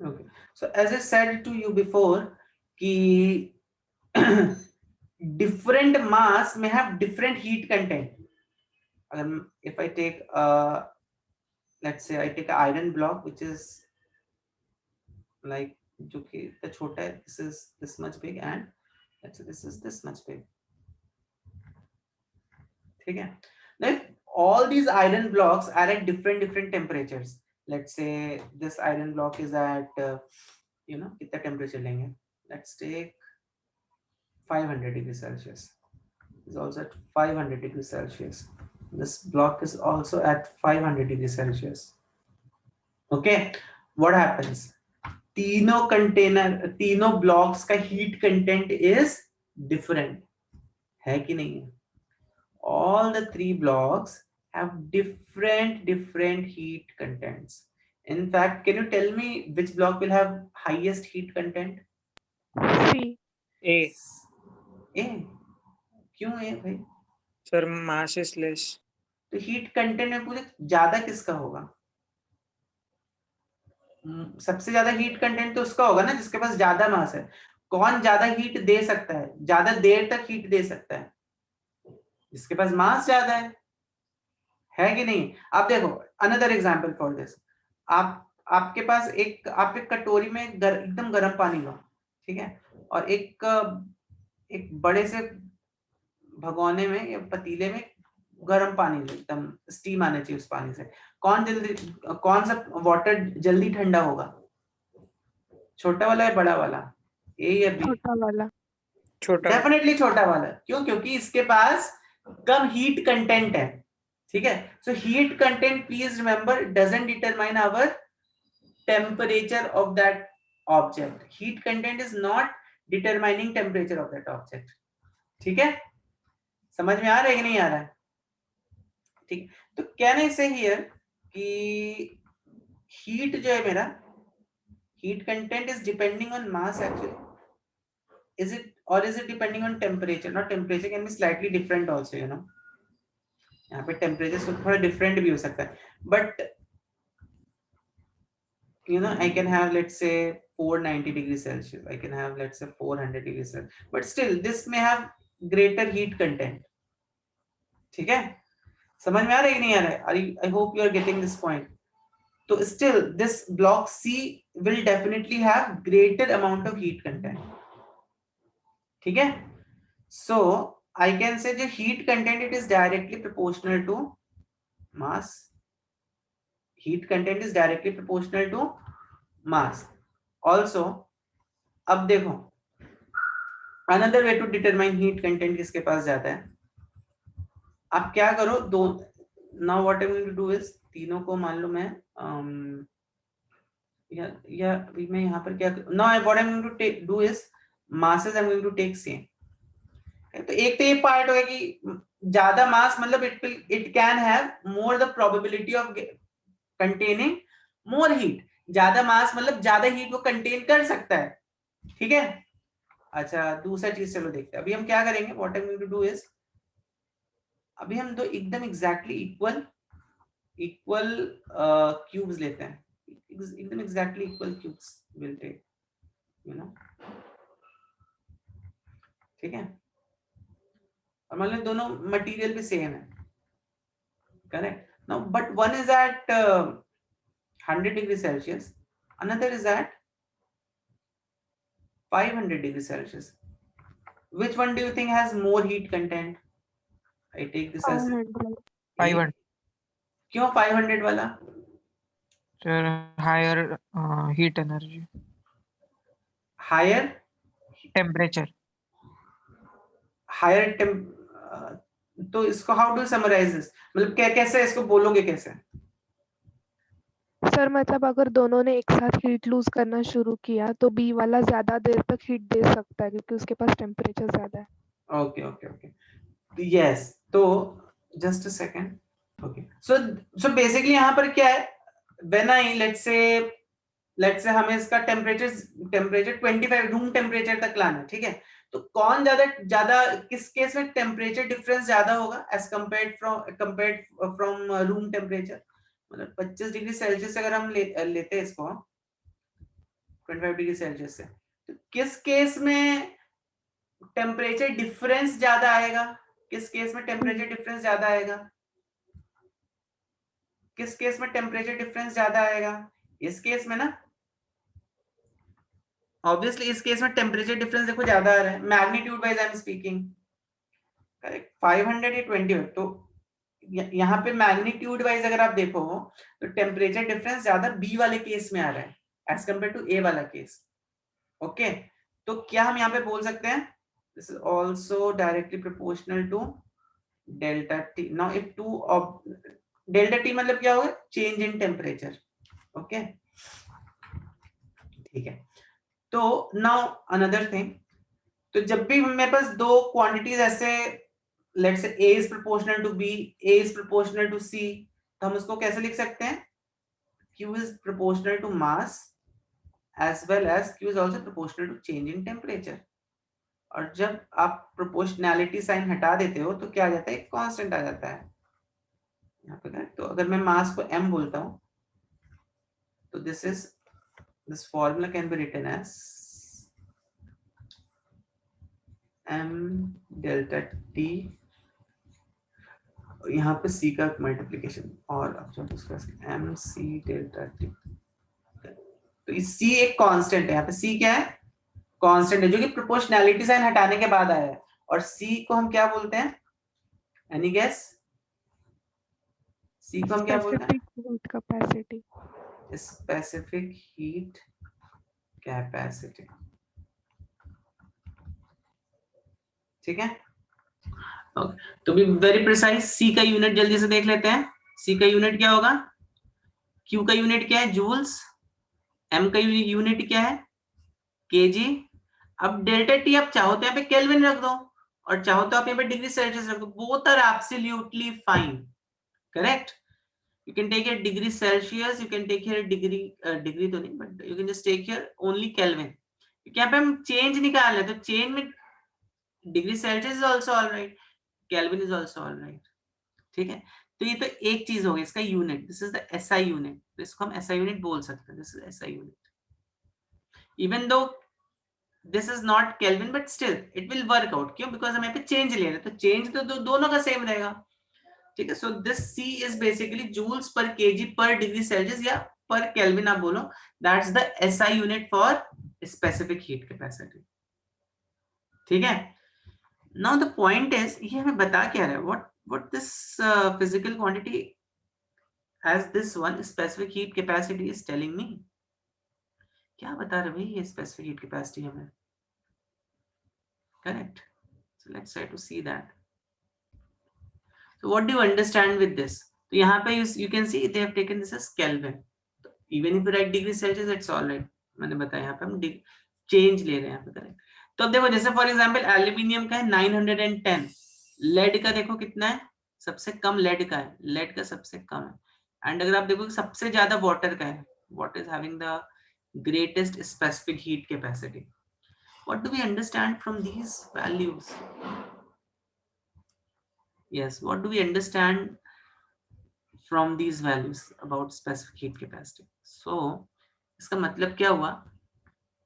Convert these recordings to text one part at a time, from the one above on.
Okay. So as I said to you before, कि different mass may have different heat content. If I take let's say I take an iron block which is like जो कि इतना छोटा है, this is this much big and let's say this is this much big. ठीक है. Now if all these iron blocks are at different temperatures, let's say this iron block is at कितना temperature लेंगे, let's take 500 degrees Celsius. Is also at 500 degrees Celsius. This block is also at 500 degrees Celsius. Okay, what happens? तीनों blocks का heat content is different है कि नहीं है? All the three blocks have different heat contents. In fact, can you tell me which block will have highest heat content? C. A. A. क्यों A भाई? Sir mass is less. तो heat content में पूरे ज्यादा किसका होगा? सबसे ज्यादा हीट कंटेंट तो उसका होगा ना जिसके पास ज्यादा मास है. कौन ज्यादा हीट दे सकता है, ज्यादा देर तक हीट दे सकता है? जिसके पास मास ज्यादा है कि नहीं? आप देखो, अनदर एग्जांपल फॉर दिस. आपके पास आप एक कटोरी में एकदम गर्म पानी लो, ठीक है, और एक बड़े से भगोने में या पतीले में गर्म पानी लो, एकदम स्टीम आने चाहिए उस पानी से. कौन सा वाटर जल्दी ठंडा होगा? छोटा वाला या बड़ा वाला? ए या बी? छोटा वाला. छोटा. डेफिनेटली छोटा वाला. क्यों? क्योंकि इसके पास कम हीट कंटेंट है. ठीक है. So heat content, please remember, doesn't determine our temperature of that object. Heat content is not determining temperature of that object. ठीक है, समझ में आ रहा है कि नहीं आ रहा है? ठीक. तो कैन आई से हियर कि हीट जो है मेरा, heat content is depending on mass actually. Is it, or is it depending on temperature? Not temperature can be slightly different also, you know. यहाँ पे temperature थोड़ा different भी हो सकता है. But you know, I can have let's say 490 degrees Celsius. I can have let's say 400 degrees Celsius. But still, this may have greater heat content. ठीक है? समझ में आ रहा है कि नहीं आ रहा है? I hope you are getting this point. So still, this block C will definitely have greater amount of heat content. ठीक है. So I can say the heat content, it is directly proportional to mass. Heat content is directly proportional to mass. Also, अब देखो, another way to determine heat content किसके पास जाता है. आप क्या करो, दो, now what I'm going to do is, तीनों को मान लो मैं या मैं यहाँ पर क्या, now what I'm going to do is masses I'm going to take same. तो एक तो ये पार्ट होगा कि ज्यादा मास मतलब it can have more the probability of containing more heat. ज्यादा मास मतलब ज्यादा हीट वो कंटेन कर सकता है. ठीक है. अच्छा, दूसरा चीज चलो देखते हैं. अभी हम क्या करेंगे, what I am going to do is, अभी हम दो एकदम एग्जैक्टली इक्वल क्यूब्स लेते हैं. एकदम exactly equal cubes will take, you know. ठीक है. और मान लो दोनों मटेरियल भी सेम है, correct. Now but one is at 100 degrees Celsius, another is at 500 degrees Celsius. Which one do you think has more heat content? I take this as 500. क्यों 500 वाला? Sir, higher heat energy. Higher Temperature. higher तो इसको how do you summarize this? मतलब क्या, कैसे इसको बोलोगे कैसे? सर मतलब अगर दोनों ने एक साथ हीट लूज करना शुरू किया तो बी वाला ज्यादा देर तक हीट दे सकता है क्योंकि उसके पास टेम्परेचर ज्यादा है. Okay okay okay, yes. तो just a second. Okay, so basically यहाँ पर क्या है, व्हेन आई लेट्स से हमें इसका टेम्परेचर 25 रूम टेम्परेचर तक लाना है. ठीक है. तो कौन ज्यादा किस केस में टेम्परेचर डिफरेंस ज्यादा होगा as compared from room temperature? मतलब 25 डिग्री सेल्सियस अगर हम लेते हैं इसको, 25 डिग्री सेल्सियस से। तो किस केस में टेम्परेचर डिफरेंस ज्यादा आएगा? किस केस में टेम्परेचर डिफरेंस ज्यादा आएगा? किस केस में टेम्परेचर डिफरेंस ज्यादा आएगा? इस केस में ना, ऑब्वियसली इस केस में टेम्परेचर डिफरेंस देखो ज्यादा आ रहा है, magnitude wise I am speaking, correct. 500 या 20, तो यहाँ पे मैग्नीट्यूड वाइज अगर आप देखो तो टेम्परेचर डिफरेंस ज्यादा बी वाले केस में आ रहा है एज कंपेयर टू ए वाला केस। ओके, तो क्या हम यहाँ पे बोल सकते हैं this is also directly proportional to delta t. Now if two of delta t मतलब क्या होगा? Change in temperature. ओके, ठीक है। तो नाउ अनदर थिंग, तो जब भी मेरे पास दो क्वांटिटीज ऐसे, let's say A is proportional to B, A is proportional to C, तो हम उसको कैसे लिख सकते हैं? Q is proportional to mass as well as Q is also proportional to change in temperature। और जब आप प्रोपोर्शनैलिटी साइन हटा देते हो तो क्या आ जाता है? कांस्टेंट आ जाता है यहाँ पे। तो अगर मैं मास को m बोलता हूं तो this formula can be written as m delta t, यहाँ पे c का मल्टीप्लिकेशन, और अब जब उसका m c डेल्टा t, तो c एक कांस्टेंट है। यहाँ पे c क्या है? कांस्टेंट है, जो कि प्रोपोर्शनैलिटी साइन हटाने के बाद आया है। और c को हम क्या बोलते हैं? Any guess? c को हम क्या बोलते हैं? Heat capacity. Specific heat capacity, ठीक है। ओके, तो बी वेरी प्रिसाइज, c का यूनिट जल्दी से देख लेते हैं। c का यूनिट क्या होगा? q का यूनिट क्या है? जूल्स। m का यूनिट क्या है? kg। अब डेल्टा टी आप चाहो तो यहाँ पे केल्विन रख दो और चाहो तो आप यहाँ पे डिग्री सेल्सियस रख दो, both are absolutely fine, correct. you can take here degree Celsius, you can take here degree तो नहीं, but you can just take here only Kelvin, क्योंकि यहाँ पे हम चेंज निकाल रहे हैं, तो चेंज में degree Celsius is also all right, kelvin is also all right, ठीक है। तो ये तो एक चीज हो गई, इसका unit, this is the SI unit, तो इसको हम एसआई यूनिट बोल सकते हैं, this is SI unit. Even though this is not kelvin but still it will work out, क्यों? बिकॉज हम यहाँ पे चेंज ले रहे हैं, तो चेंज तो दोनों का सेम रहेगा, ठीक है। So this C is basically joules पर केजी पर डिग्री सेल्सियस या पर केल्विन आप बोलो, that's the SI unit for specific heat capacity, ठीक है। नाउ द पॉइंट इज, ये हमें बता क्या रहा है? What this physical quantity as this one specific heat capacity is telling me, क्या बता रहे भाई ये स्पेसिफिक हीट कैपेसिटी हमें? Correct, so let's try to see that. So what do you understand with this? तो यहाँ पे you can see they have taken this as Kelvin. So even if you write degree Celsius, it's all right. मैंने बताया यहाँ पे हम change ले रहे हैं यहाँ पे, करेक्ट। तो अब देखो, जैसे फॉर एग्जांपल एल्यूमिनियम का है 910, लेड का देखो कितना है? सबसे कम लेड का है, लेड का सबसे कम है। एंड अगर आप देखो सबसे ज्यादा वाटर का है, what is having the greatest specific heat capacity? What do we understand from these values? Yes, what do we understand from these values about specific heat capacity? So इसका मतलब क्या हुआ?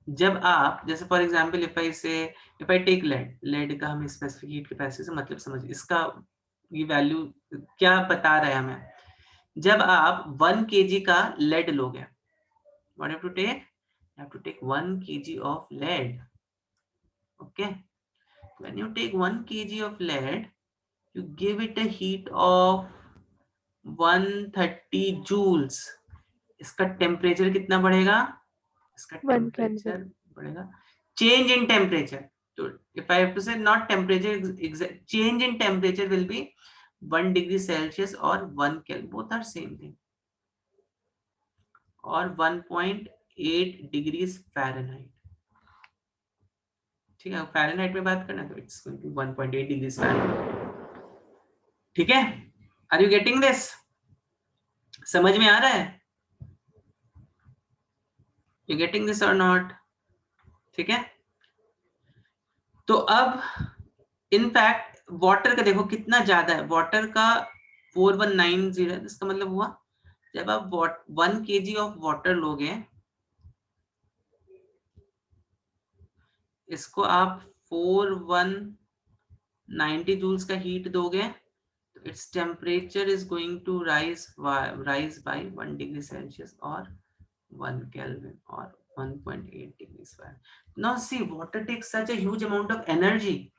जब आप, जैसे for example if I take lead का हम specific heat capacity से मतलब समझ, इसका ये वैल्यू क्या बता रहा है हमें? जब आप 1 kg का लेड लोगे, what you have to take? You have to take 1 kg of lead. Okay, when you take 1 kg of lead, you give it a heat of 130 joules. इसका टेम्परेचर कितना बढ़ेगा? इसका टेम्परेचर बढ़ेगा, चेंज इन टेम्परेचर। तो if I have to say not temperature, change in temperature will be 1 degree Celsius और 1 kelvin, both are same thing, और 1.8 degrees Fahrenheit, ठीक है। फ़ारेनहाइट में बात करना तो इट्स 1.8 डिग्रीज फ़ारेनहाइट, ठीक है। Are you getting this? समझ में आ रहा है? यू गेटिंग दिस और नॉट? ठीक है। तो अब इनफैक्ट वाटर का देखो कितना ज्यादा है, वाटर का 4190, इसका मतलब हुआ जब आप 1 kg ऑफ वाटर लोगे इसको आप 4190 जूल्स का हीट दोगे तो it's temperature is going to rise by 1 degree Celsius और 1 Kelvin or 1.8 degrees Fahrenheit. Now see, water takes such a huge amount of energy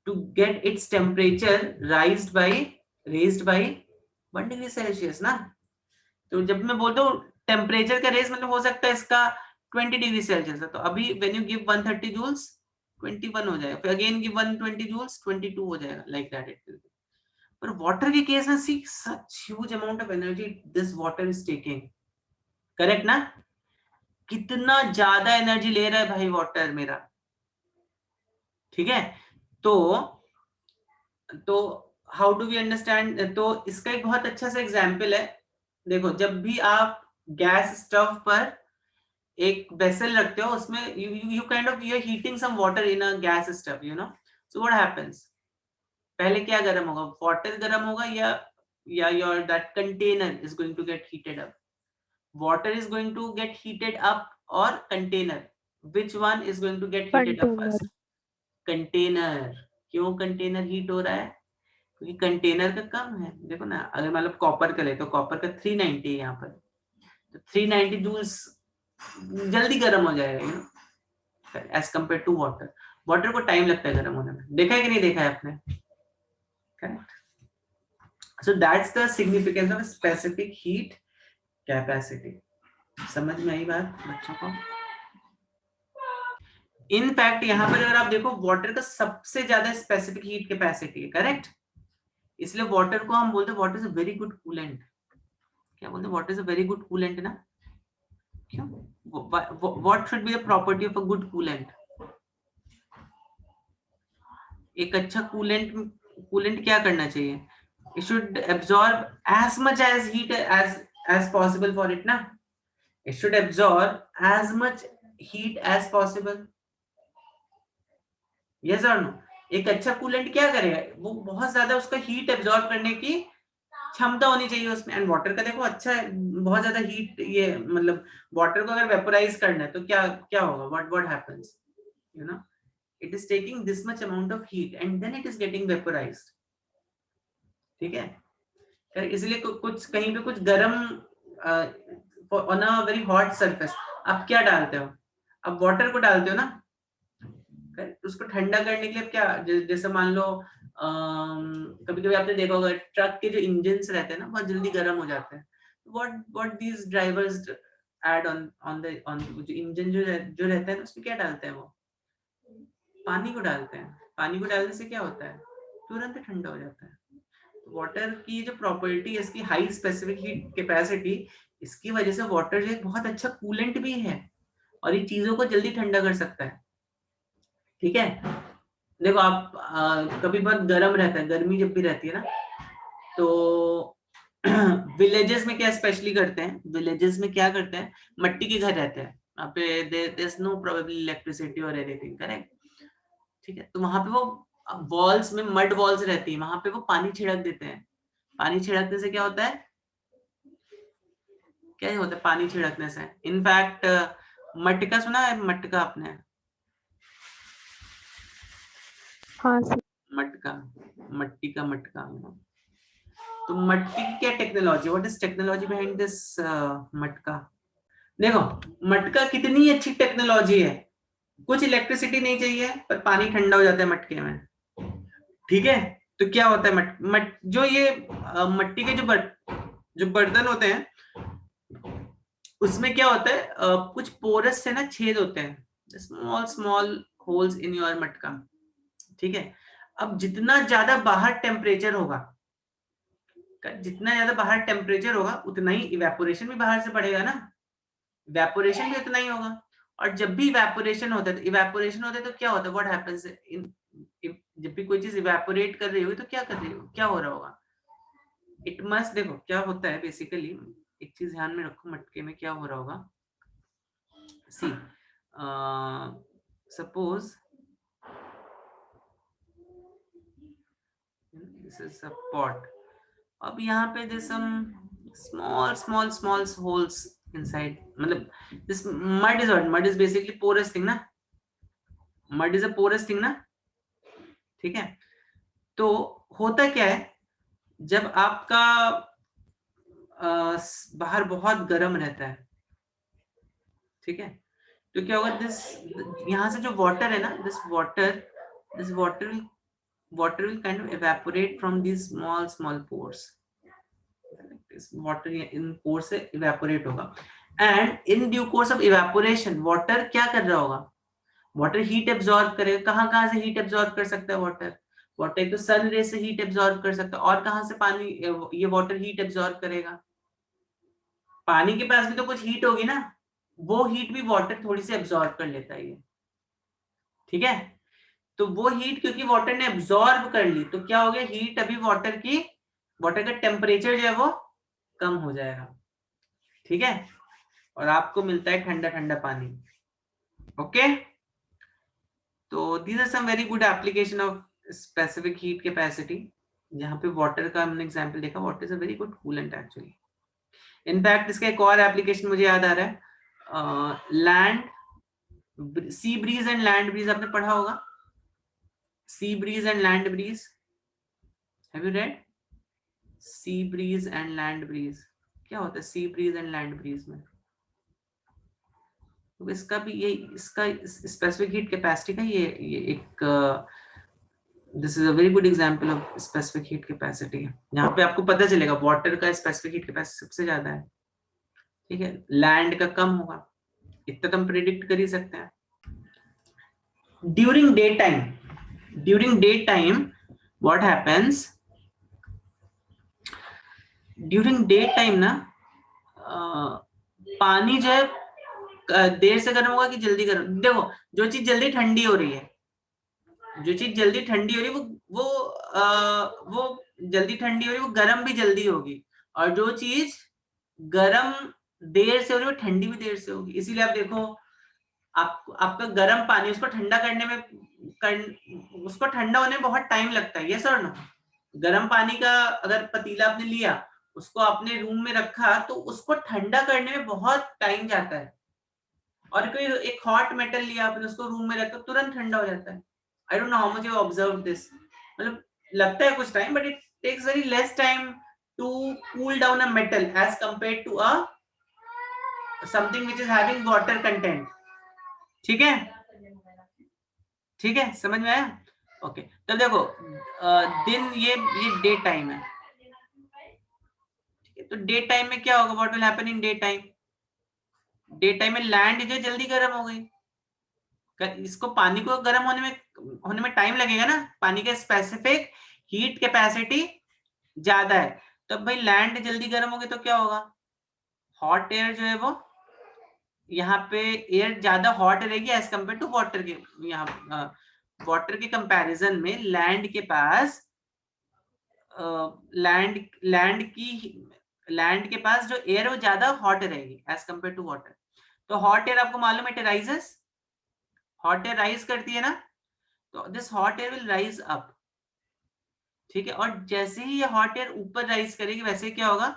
to get its temperature raised by 1 degree Celsius ना. तो जब मैं बोलता हूँ temperature का raise मतलब हो सकता है इसका 20 डिग्री सेल्सियस है, तो अभी व्हेन यू गिव 130 जूल्स 21 हो जाएगा, फिर अगेन गिव 120 जूल्स 22 हो जाएगा, like that it will be. पर वाटर के केस में see such huge amount of energy this water is taking. Correct ना? कितना ज्यादा एनर्जी ले रहा है भाई वाटर मेरा. ठीक है, तो हाउ डू वी अंडरस्टैंड? तो इसका एक बहुत अच्छा सा एग्जांपल है. देखो, जब भी आप गैस स्टोव पर एक वेसल रखते हो, उसमें you kind of you are heating some water in a gas stove, you know. So what happens? पहले क्या गर्म होगा? वाटर गर्म होगा या your that container is going to get heated up. Water is going to get heated up or container? Which one is going to get heated up container. first? Container. क्यों container heat हो रहा है? क्योंकि container का कम है. देखो ना, अगर मतलब कॉपर का ले तो कॉपर का 390 है यहाँ पर, तो 390 जूल्स जल्दी गर्म हो जाएगा, you know, as compare to water. Water को टाइम लगता है गर्म होने में. देखा है कि नहीं देखा है आपने? Correct. So that's the significance of specific heat capacity. समझ में आई बात बच्चों को? इनफैक्ट यहाँ पर अगर आप देखो, वाटर का सबसे ज्यादा स्पेसिफिक हीट कैपेसिटी है. करेक्ट. इसलिए वाटर को हम बोलते हैं water is a very good coolant. क्या बोलते हैं? Water is a very good coolant ना. क्यों? What should be the property of a good coolant? एक अच्छा कूलेंट क्या करना चाहिए? It should absorb as much as heat as possible for it ना. It should absorb as much heat as possible. Yes or no? एक अच्छा coolant क्या करेगा? वो बहुत ज्यादा उसका हीट एब्जॉर्ब करने की क्षमता होनी चाहिए उसमें. एंड वाटर का देखो अच्छा है, बहुत ज्यादा हीट, ये मतलब वाटर को अगर वेपोराइज करना है तो क्या होगा? what happens, you know, it is taking this much amount of heat and then it is getting vaporized. ठीक है. इसलिए कुछ कहीं पे कुछ गर्म on a very hot surface आप क्या डालते हो? आप वाटर को डालते हो ना. उसको ठंडा करने के लिए क्या, जैसे मान लो कभी कभी आपने देखा होगा ट्रक के जो इंजन्स रहते हैं ना, बहुत जल्दी गर्म हो जाते हैं. What these drivers add on जो इंजन जो रहता है, उसमें क्या डालते हैं? वो पानी को डालते हैं. पानी को डालने से क्या होता है? तुरंत ठंडा हो जाता है. वाटर की जो प्रॉपर्टी है, इसकी हाई स्पेसिफिक हीट कैपेसिटी, इसकी वजह से वाटर जो एक बहुत अच्छा कूलेंट भी है और ये चीजों को जल्दी ठंडा कर सकता है. ठीक है. देखो आप कभी बहुत गर्म रहता है, गर्मी जब भी रहती है ना, तो विलेजेस में क्या स्पेशली करते हैं? विलेजेस में क्या करते हैं? मट्टी के घर रहते हैं, वहाँ पे there is no probably electricity और एनीथिंग. करेक्ट. ठीक है. तो वहां पे वो वॉल्स में मड वॉल्स रहती है, वहां पे वो पानी छिड़क देते हैं. पानी छिड़कने से क्या होता है? क्या होता है पानी छिड़कने से? इनफैक्ट मटका सुना है? मटका आपने? हाँ सर. मटका, मट्टी का मटका. तो मटकी की क्या technology? What is technology behind this मटका? देखो, मटका कितनी अच्छी टेक्नोलॉजी है. कुछ इलेक्ट्रिसिटी नहीं चाहिए, पर पानी ठंडा हो जाता है मटके में. ठीक है. तो क्या होता है जो ये मट्टी के जो बर्तन होते हैं, उसमें क्या होता है? कुछ पोरस से ना छेद होते हैं, स्मॉल होल्स इन योर मटका. ठीक है. अब जितना ज्यादा बाहर टेम्परेचर होगा, उतना ही इवेपोरेशन भी बाहर से बढ़ेगा ना. इवेपोरेशन भी उतना ही होगा. और जब भी इवेपोरेशन होता है तो क्या होता है? What happens? जब भी कोई चीज इवेपोरेट कर रही होगी तो क्या कर रही होगी? क्या हो रहा होगा? इट मस्ट, देखो क्या होता है बेसिकली, एक चीज ध्यान में रखो, मटके में क्या हो रहा होगा. See suppose this is a pot. अब यहाँ पे there's some small holes inside. मतलब this mud is basically porous thing ना. Mud is a porous thing ना, ठीक है। तो होता क्या है, जब आपका बाहर बहुत गर्म रहता है, ठीक है, तो क्या होगा, दिस यहाँ से जो वाटर है ना, this water will kind of evaporate from these small pores. Water इन पोर से इवेपोरेट होगा, and in due course of evaporation water क्या कर रहा होगा, वाटर हीट एब्जॉर्ब करेगा। कहाँ से हीट एब्जॉर्ब कर सकता है वाटर, वाटर एक तो सन रे से हीट एब्जॉर्ब कर सकता है, और कहाँ से पानी ये वाटर हीट एब्जॉर्ब करेगा, पानी के पास भी तो कुछ हीट होगी ना, वो हीट भी वाटर थोड़ी सी एब्जॉर्ब कर लेता है ये, ठीक है। तो वो हीट क्योंकि वाटर ने एब्जॉर्ब कर ली, तो क्या हो गया, हीट अभी वाटर का टेम्परेचर जो है वो कम हो जाएगा, ठीक है, और आपको मिलता है ठंडा ठंडा पानी। ओके, तो these are some very good application of specific heat capacity. यहाँ पे वाटर का हमने एग्जांपल देखा, water is a very good coolant actually. In fact इसका एक और एप्लीकेशन मुझे याद आ रहा है, land sea breeze and land breeze आपने पढ़ा होगा, sea breeze and land breeze, have you read sea breeze and land breeze? क्या होता है sea breeze and land breeze में? तो इसका भी ये, इसका स्पेसिफिक हीट कैपेसिटी का ये एक this is a very good example of specific heat capacity. यहाँ पे आपको पता चलेगा वाटर का स्पेसिफिक हीट कैपेसिटी सबसे ज्यादा है, ठीक है, लैंड का कम होगा, इतना तो हम प्रिडिक्ट कर ही सकते हैं। During day time what happens, during day time ना पानी जो है देर से गर्म होगा कि जल्दी गर्म, देखो जो चीज जल्दी ठंडी हो रही है, जो चीज जल्दी ठंडी हो रही है वो जल्दी ठंडी हो रही है, वो गर्म भी जल्दी होगी, और जो चीज गर्म देर से हो रही है वो ठंडी भी देर से होगी। इसीलिए आप देखो, आपका गर्म पानी उसको ठंडा करने में उसको ठंडा होने में बहुत टाइम लगता है, यस और नो। गर्म पानी का अगर पतीला आपने लिया, उसको आपने रूम में रखा, तो उसको ठंडा करने में बहुत टाइम जाता है, और कोई एक हॉट मेटल लिया आपने, उसको रूम में रखा, तुरंत ठंडा हो जाता है। I don't know how much you observe this, मतलब लगता है कुछ time, but it takes very less time to cool down a metal as compared to a something which is having water content, ठीक है, ठीक है, समझ में आया? ओके, तब देखो दिन ये डे टाइम है, ठीक है, तो डे टाइम में क्या होगा, what will happen in day time? Day time में लैंड जो जल्दी गर्म हो गई, इसको पानी को गर्म होने में टाइम लगेगा ना, पानी का स्पेसिफिक हीट कैपेसिटी ज्यादा है, तो भाई लैंड जल्दी गर्म होगी तो क्या होगा, हॉट एयर जो है वो यहाँ पे एयर ज्यादा हॉट रहेगी एज कम्पेयर टू वाटर के, यहाँ वाटर के कंपैरिजन में लैंड के पास लैंड के पास जो एयर है वो ज्यादा हॉट रहेगी एज कम्पेयर टू वाटर। तो हॉट एयर आपको मालूम है it rises, hot air rise करती है ना, तो this hot air will rise up, ठीक है, और जैसे ही ये हॉट एयर ऊपर राइज करेगी, वैसे क्या होगा,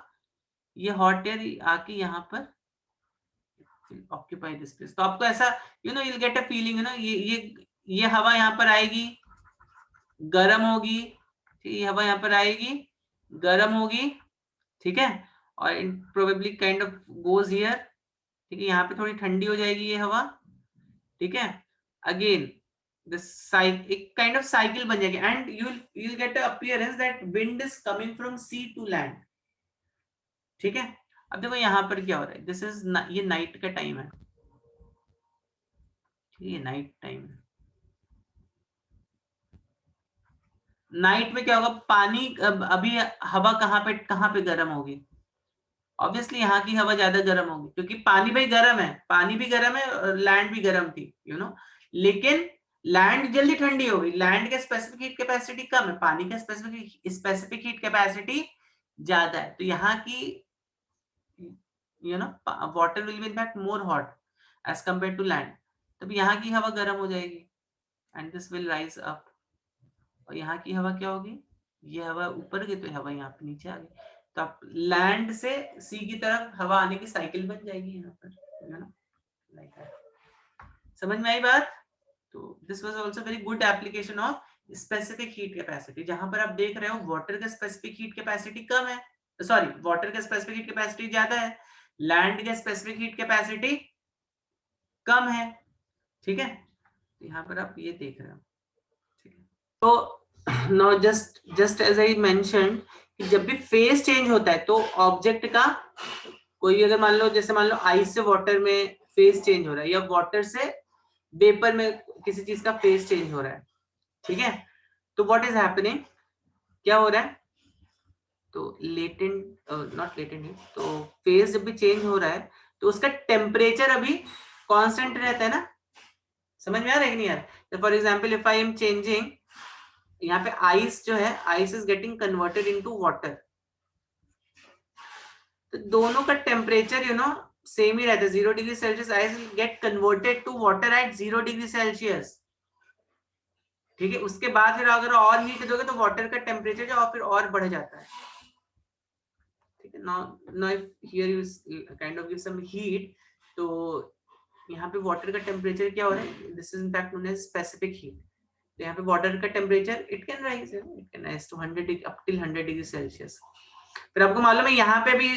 ये हॉट एयर आके यहाँ पर ऑक्यूपाई दिस प्लेस, तो आपको ऐसा you know, you will get a feeling, you know, ये हवा यहाँ पर आएगी, गर्म होगी, ठीक, ये हवा यहाँ पर आएगी, गर्म होगी, ठीक है, और it probably kind of goes here, ठीक है, यहाँ पे थोड़ी ठंडी हो जाएगी ये हवा, ठीक है, अगेन एक काइंड ऑफ साइकिल बन जाएगी, and you will get a appearance that wind is coming from sea to land, ठीक है। अब देखो यहाँ पर क्या हो रहा है, दिस इज ये नाइट का टाइम है, ये नाइट टाइम है, नाइट में क्या होगा, पानी अभी हवा कहाँ पे गर्म होगी, ऑब्वियसली यहाँ की हवा ज्यादा गर्म होगी, क्योंकि पानी भाई गर्म है, पानी भी गर्म है, लैंड भी गर्म थी, यू नो, लेकिन लैंड जल्दी ठंडी हो गई, लैंड का स्पेसिफिक हीट कैपेसिटी कम है, पानी का स्पेसिफिक हीट कैपेसिटी ज्यादा है, तो यहाँ की you know water will be in fact more hot as compare to land, तब यहाँ की हवा गर्म हो जाएगी and this will rise up, और यहाँ की हवा क्या होगी, ये हवा ऊपर गई तो हवा यहाँ पे नीचे आ गई, तो आप लैंड से सी की तरफ हवा आने की साइकिल बन जाएगी यहाँ पर, है ना, लाइक समझ में आई बात? तो this was also very good application of specific heat capacity, जहां पर आप देख रहे हो वाटर का स्पेसिफिक हीट कैपेसिटी कम है, सॉरी वाटर का स्पेसिफिक हीट कैपेसिटी ज्यादा है, लैंड का स्पेसिफिक हीट कैपेसिटी कम है, ठीक है। यहाँ पर आप ये देख रहे हो, ठीक है। तो now just as I mentioned कि जब भी फेज चेंज होता है तो ऑब्जेक्ट का कोई अगर मान लो, जैसे मान लो आइस से वाटर में फेज चेंज हो रहा है, या वाटर से वेपर में किसी चीज का फेज चेंज हो रहा है, ठीक है। तो व्हाट इज हैपनिंग, क्या हो रहा है, तो लेटेंट नॉट लेटेंट, तो फेज जब भी चेंज हो रहा है तो उसका टेम्परेचर अभी कांस्टेंट रहता है ना, समझ में आ रहा है कि नहीं यार। तो for example if I am changing, यहाँ पे आइस जो है, ice is getting converted into water, तो दोनों का टेम्परेचर सेम ही रहता है, 0 degree Celsius, ice will get converted to water at 0 degree Celsius, ठीक है। उसके बाद फिर अगर और हीट दोगे तो वाटर का टेम्परेचर जो फिर और बढ़ जाता है, ठीक है। Now here you kind of give some heat, तो यहाँ पे वाटर का टेम्परेचर क्या हो रहा है, this is in fact known as specific heat. तो यहाँ पे वाटर का temperature it can rise to 100 up till 100 degree Celsius. फिर आपको मालूम है यहाँ पे भी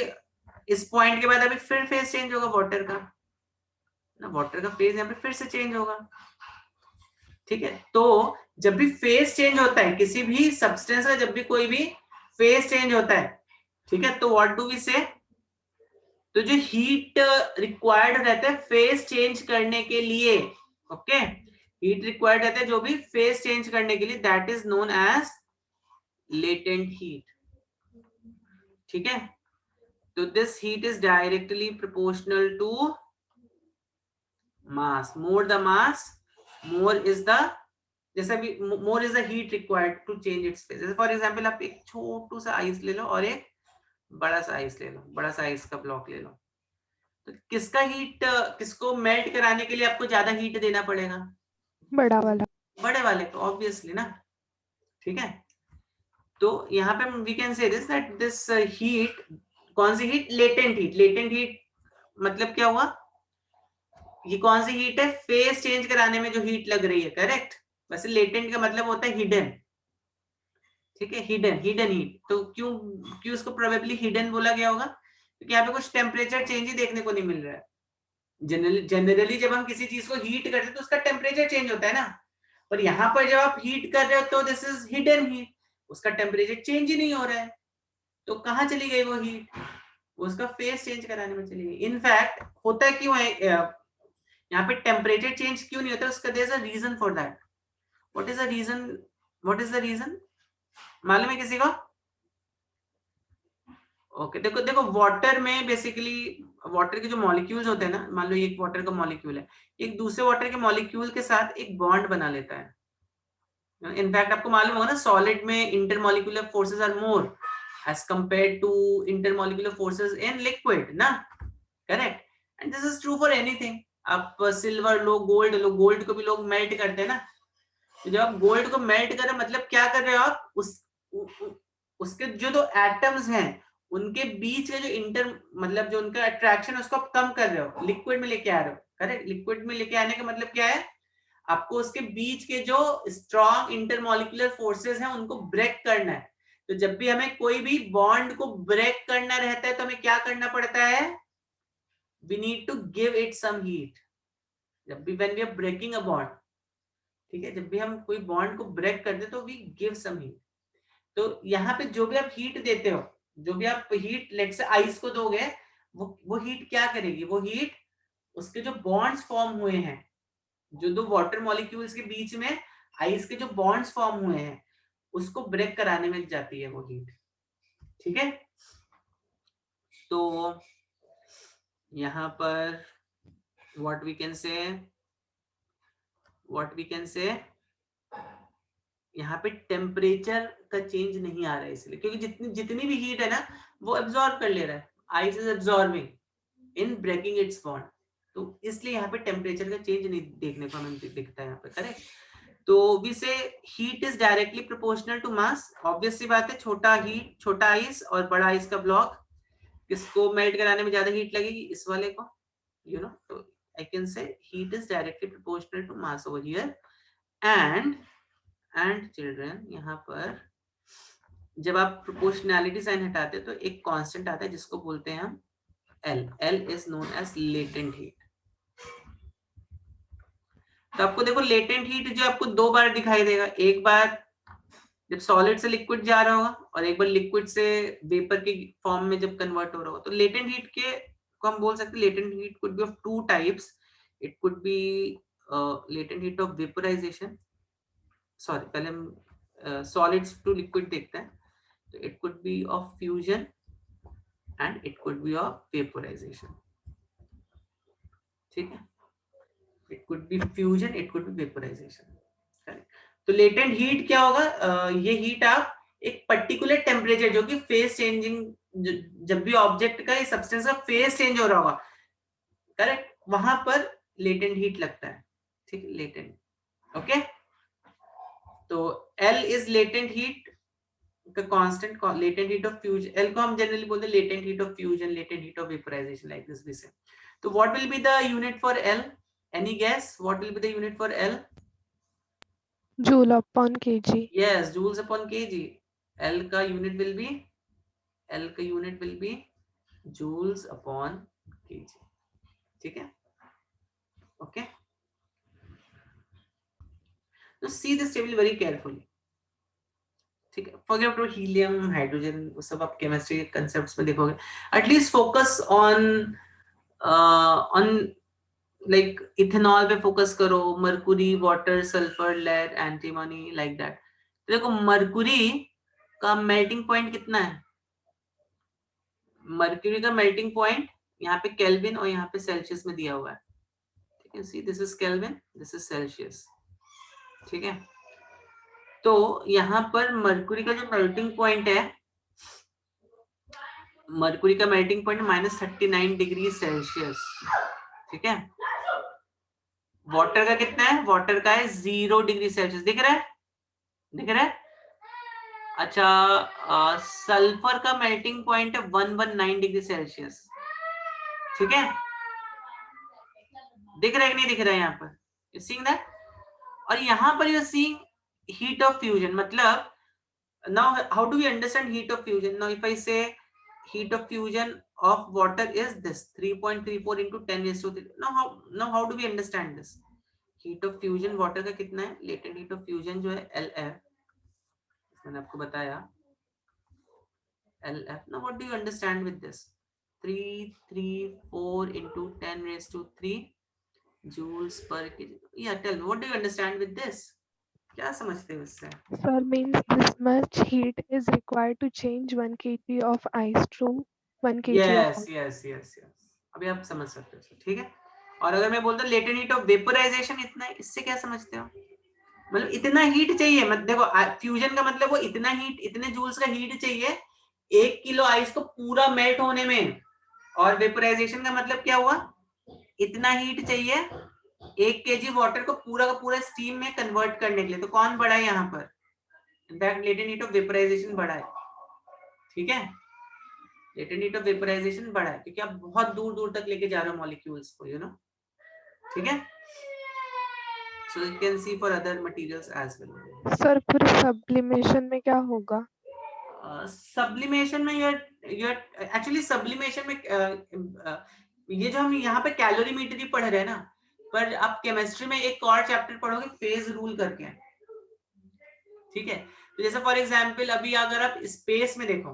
इस पॉइंट के बाद अभी फिर फेज चेंज होगा वाटर का ना, वाटर का फेज यहाँ पे फिर से चेंज होगा, ठीक है। तो जब भी फेज चेंज होता है किसी भी सब्सटेंस का, जब भी कोई भी फेज चेंज होता है, ठीक है, तो व्हाट डू वी से, तो जो हीट रिक्वायर्ड रहता है फेज चेंज करने के लिए, ओके, हीट रिक्वायर्ड रहता है जो भी फेज चेंज करने के लिए, that is known as latent heat, ठीक है। तो this heat is directly proportional to mass, more the mass more is the, जैसा भी more is the heat required to change its phase. जैसे फॉर एग्जांपल आप एक छोटू सा आइस ले लो और एक बड़ा सा आइस ले लो, बड़ा सा आइस का ब्लॉक ले लो, तो किसका हीट, किसको मेल्ट कराने के लिए आपको ज्यादा हीट देना पड़ेगा, बड़ा वाला, बड़े वाले को, ऑब्वियसली ना, ठीक है। तो यहाँ पे we can say this that this heat, कौन सी heat, latent heat. Latent heat मतलब क्या हुआ, ये कौन सी हीट है, फेज चेंज कराने में जो हीट लग रही है, करेक्ट। वैसे लेटेंट का मतलब होता है हिडन, ठीक है, हिडन हीट। तो क्यों क्यों इसको प्रोबेबली हिडन बोला गया होगा, क्योंकि यहाँ पे कुछ टेम्परेचर चेंज ही देखने को नहीं मिल रहा है। जनरली जब हम किसी चीज को हीट करते हैं तो उसका टेम्परेचर चेंज होता है ना, पर यहाँ पर जब आप हीट कर रहे हो तो दिस इज हिडन हीट, उसका टेम्परेचर चेंज ही नहीं हो रहा है, तो कहाँ चली गई वो हीट, उसका फेज चेंज कराने में चली गई। इनफैक्ट होता क्यों है यहाँ पे टेम्परेचर चेंज क्यों नहीं होता, उसका there is a reason for that. What is the reason, what is the reason, मालूम है किसी को? ओके, देखो देखो वाटर में बेसिकली वाटर के जो मॉलिक्यूल्स होते हैं ना, मान लो एक वाटर का मॉलिक्यूल है, एक दूसरे वाटर के मॉलिक्यूल के साथ एक बॉन्ड बना लेता है। इनफैक्ट आपको मालूम होगा ना, सॉलिड में intermolecular forces are more as compared to intermolecular forces in liquid ना, correct. And this is true for anything. आप सिल्वर लो, गोल्ड को भी लोग मेल्ट करते हैं ना, तो जब आप गोल्ड को मेल्ट कर रहे हो मतलब क्या कर रहे हो आप, उसके जो दो एटम्स हैं उनके बीच का जो मतलब जो उनका अट्रैक्शन है उसको आप कम कर रहे हो, लिक्विड में लेके आ रहे हो, करेक्ट। लिक्विड में लेके आने का मतलब क्या है, आपको उसके बीच के जो स्ट्रॉन्ग इंटरमॉलिक्यूलर फोर्सेस हैं उनको ब्रेक करना है। तो जब भी हमें कोई भी बॉन्ड को ब्रेक करना रहता है तो हमें क्या करना पड़ता है, we need to give it some heat. जब भी when we are breaking a bond, ठीक है, जब भी हम कोई बॉन्ड को ब्रेक करते तो वी गिव सम हीट। तो यहाँ पे जो भी आप हीट देते हो, जो भी आप हीट लेट्स से आइस को दोगे, वो हीट क्या करेगी, वो हीट उसके जो बॉन्ड्स फॉर्म हुए हैं, जो दो वाटर मॉलिक्यूल्स के बीच में आइस के जो बॉन्ड्स फॉर्म हुए हैं उसको ब्रेक कराने में जाती है वो हीट, ठीक है। तो यहाँ पर what we can say यहाँ पे टेम्परेचर का चेंज नहीं आ रहा है इसलिए, क्योंकि जितनी भी हीट है ना वो एब्जॉर्ब कर ले रहा है, ice is absorbing in breaking its bond, तो इसलिए यहाँ पे टेम्परेचर का चेंज नहीं देखने को हमें दिखता है यहाँ पे, करेक्ट। तो we say heat is directly proportional to mass, obvious सी बात है, छोटा आइस और बड़ा आइस का ब्लॉक, किसको मेल्ट कराने में ज्यादा हीट लगेगी, इस वाले को, तो I can say heat is directly proportional to mass over here, and children, यहाँ पर जब आप प्रोपोर्शनैलिटी साइन हटाते हैं तो एक कांस्टेंट आता है जिसको बोलते हैं हम L. L is known as latent heat. तो आपको देखो लेटेंट हीट जो आपको दो बार दिखाई देगा, एक बार जब सॉलिड से लिक्विड जा रहा होगा और एक बार लिक्विड से वेपर के फॉर्म में जब कन्वर्ट हो रहा होगा. तो लेटेंट हीट के को हम बोल सकते हैं latent heat could be of two types. It could be latent heat of vaporisation, sorry पहले हम सॉलिड्स टू लिक्विड देखते हैं. तो it could be of fusion and it could be of vaporisation. ठीक है, it could be fusion, it could be vaporisation. तो latent heat क्या होगा? ये हीट आप एक पर्टिकुलर टेम्परेचर जो कि फेज चेंजिंग, जब भी ऑब्जेक्ट का सब्सटेंस का फेज चेंज हो रहा होगा, करेक्ट, वहां पर लेटेंट हीट लगता है. ठीक है, लेटेंट. ओके, तो L इज लेटेंट हीट का constant. Latent heat of fusion, L को हम जनरली बोलते हैं latent heat of fusion, latent heat of vaporization, like this we say. तो what will be the unit for L? Any guess what will be the unit for L? Joule upon kg. Yes, joules upon kg. L का unit will be, L का unit will be joules upon kg. ठीक है, okay. तो see this table very carefully. ठीक है, forget about helium, hydrogen, वो सब आप केमिस्ट्री के कांसेप्ट्स में देखोगे. At least focus on like ethanol पे फोकस करो, mercury, water, sulphur, lead, antimony, like that. तो देखो मरकुरी का मेल्टिंग पॉइंट कितना है? मरक्यूरी का मेल्टिंग पॉइंट यहाँ पे केल्विन और यहाँ पे सेल्सियस में दिया हुआ है. ठीक है, see this is kelvin, this is Celsius. ठीक है, तो यहाँ पर मरक्यूरी का जो मेल्टिंग पॉइंट है, मरक्यूरी का मेल्टिंग पॉइंट -39 डिग्री सेल्सियस. ठीक है, वाटर का कितना है? वाटर का है 0 डिग्री सेल्सियस. दिख रहा है, दिख रहा है. अच्छा, सल्फर का मेल्टिंग पॉइंट है 119 डिग्री सेल्सियस. ठीक है, दिख रहा है कि नहीं दिख रहा है? यहाँ पर यू सीइंग दैट. और यहाँ पर you seeing heat of fusion. मतलब now how do we understand heat of fusion? Now if I say heat of fusion of water is this 3.34 into 10 raised to 3. Now how do we understand this? Heat of fusion water का कितना है? latent heat of fusion जो है LF, मैंने आपको बताया LF. Now what do you understand with this? 334 into 10 raised to 3 joules per kg. Yeah, tell me what do you understand with this? क्या समझते हो इससे? Sir, means this much heat is required to change 1 kg of ice to 1 kg of yes water. Yes yes yes, अभी आप समझ सकते हो. ठीक है, और अगर मैं बोलता लेटेंट हीट ऑफ वेपोराइजेशन इतना है, इससे क्या समझते हो? मतलब इतना हीट चाहिए. मत देखो, फ्यूजन का मतलब वो इतना हीट, इतने जूल्स का हीट चाहिए 1 किलो आइस को पूरा मेल्ट होने में. और वेपोराइजेशन का मतलब क्या हुआ? इतना हीट चाहिए 1 केजी वाटर को पूरा का पूरा स्टीम में कन्वर्ट करने के लिए. तो कौन बड़ा है यहाँ पर? In fact latent heat of vaporisation बड़ा है. ठीक है, लेटेंट हीट ऑफ वेपोराइजेशन बड़ा है क्योंकि आप बहुत दूर दूर तक लेके जा रहे हो मॉलिक्यूल्स को, यू नो. ठीक है, so you can see for other materials as well. Sir, फिर sublimation में क्या होगा? सब्लिमेशन में एक्चुअली सब्लिमेशन में ये जो हम यहाँ पे कैलोरीमेट्री पढ़ रहे हैं ना, पर आप केमिस्ट्री में एक और चैप्टर पढ़ोगे फेज रूल करके. ठीक है, तो जैसे फॉर एग्जांपल अभी अगर आप स्पेस में देखो,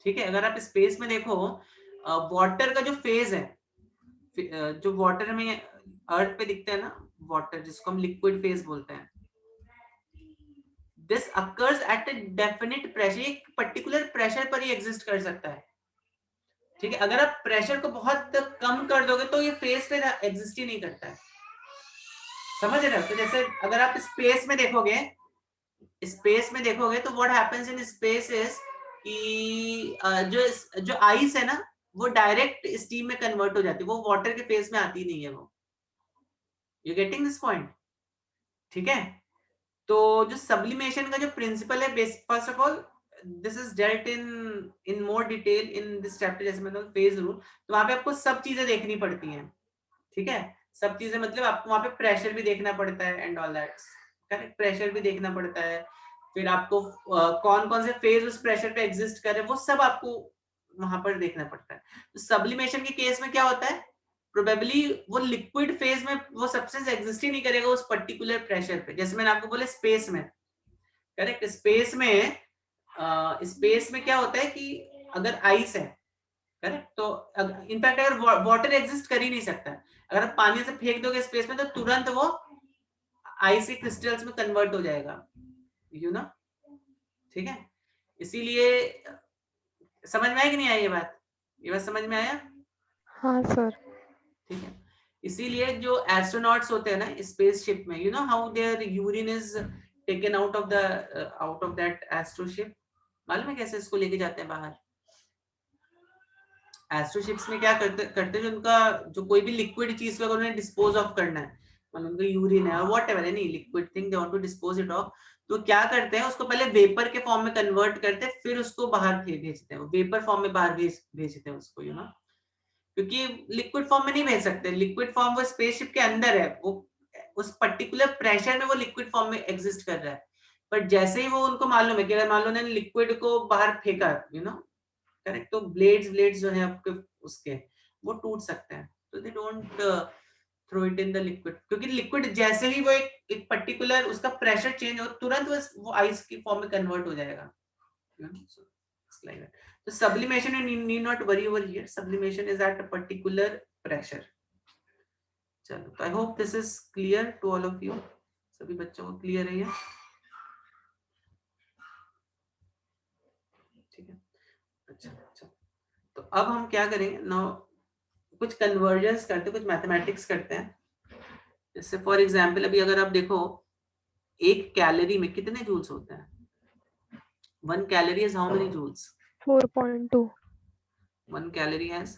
ठीक है, अगर आप स्पेस में देखो वाटर का जो फेज है, जो वाटर में अर्थ पे दिखता है ना, वाटर जिसको हम लिक्विड फेज बोलते हैं, this occurs at a definite pressure. एक पर्टिकुलर प्रेशर पर ही एग्जिस्ट कर सकता है. ठीक है, अगर आप प्रेशर को बहुत कम कर दोगे तो ये फेज पे एग्जिस्ट ही नहीं करता है. समझ रहे हो? तो जैसे अगर आप स्पेस में देखोगे, तो what happens in space is कि जो आइस है ना, वो डायरेक्ट स्टीम में कन्वर्ट हो जाती है, वो वाटर के फेज में आती नहीं है. वो यू गेटिंग दिस पॉइंट? ठीक है, तो जो सब्लिमेशन का जो प्रिंसिपल है, first of all this is dealt in more detail in this chapter. जैसे मतलब फेज रूल, तो वहां पे आपको सब चीजें देखनी पड़ती हैं. ठीक है, सब चीजें मतलब आपको वहां पे प्रेशर भी देखना पड़ता है and all that. Correct, pressure भी देखना पड़ता है, फिर आपको कौन कौन से फेज उस प्रेशर पे एग्जिस्ट कर रहे हैं वो सब आपको वहां पर देखना पड़ता है। तो सब्लिमेशन के केस में क्या होता है, प्रोबेबली वो लिक्विड फेज में वो सब्सटेंस एग्जिस्ट ही नहीं करेगा उस पर्टिकुलर प्रेशर पे, जैसे मैंने आपको बोला स्पेस में, करेक्ट, स्पेस में क्या होता है कि अगर आइस है, करेक्ट, तो इनफैक्ट अगर वाटर एग्जिस्ट कर ही नहीं सकता, अगर आप पानी से फेंक दोगे स्पेस में तो तुरंत वो आइस के क्रिस्टल्स में कन्वर्ट हो जाएगा, यू नो, ठीक है। इसीलिए समझ में आया कि नहीं आई ये बात समझ में आया? हाँ सर। ठीक है, इसीलिए जो एस्ट्रोनॉट्स होते हैं ना स्पेसशिप में, you know how their urine is taken out of that astroship, मालूम है कैसे इसको लेके जाते हैं बाहर? एस्ट्रोशिप्स में क्या करते जो उनका जो कोई भी लिक्विड चीज को अगर उन्हें डिस्पोज ऑफ करना है, मतलब उनका यूरिन है और whatever any liquid thing they want to dispose it off, तो क्या करते हैं उसको पहले वेपर के फॉर्म में कन्वर्ट करते हैं, फिर उसको बाहर भेजते हैं, वेपर फॉर्म में बाहर भेजते हैं उसको, यू नो, क्योंकि लिक्विड फॉर्म में नहीं भेज सकते, लिक्विड फॉर्म वो स्पेसशिप के अंदर है, वो उस पर्टिकुलर प्रेशर में वो लिक्विड फॉर्म में एग्जिस्ट कर रहा है, पर जैसे ही वो उनको मालूम है कि अगर मान लो उन्होंने लिक्विड को बाहर फेंका, यू नो, करेक्ट, तो ब्लेड्स जो है आपके उसके वो टूट सकते हैं, तो they don't throw it in the liquid, क्योंकि लिक्विड जैसे ही वो एक पर्टिकुलर उसका प्रेशर चेंज हो तुरंत वो आइस की फॉर्म में कन्वर्ट हो जाएगा, you know? So it's like that. So sublimation, you need not worry over here. Sublimation is at a particular pressure. चलो, तो I hope this is clear to all of you. सभी बच्चों को clear है ये? ठीक है, अच्छा, तो अब हम क्या करेंगे ना, कुछ कन्वर्जन्स करते, कुछ मैथमेटिक्स करते हैं। जैसे फॉर एग्जाम्पल अभी अगर आप देखो एक कैलोरी में कितने जूल्स होते हैं? 1 calorie is how many joules? 4.2. 1 calorie has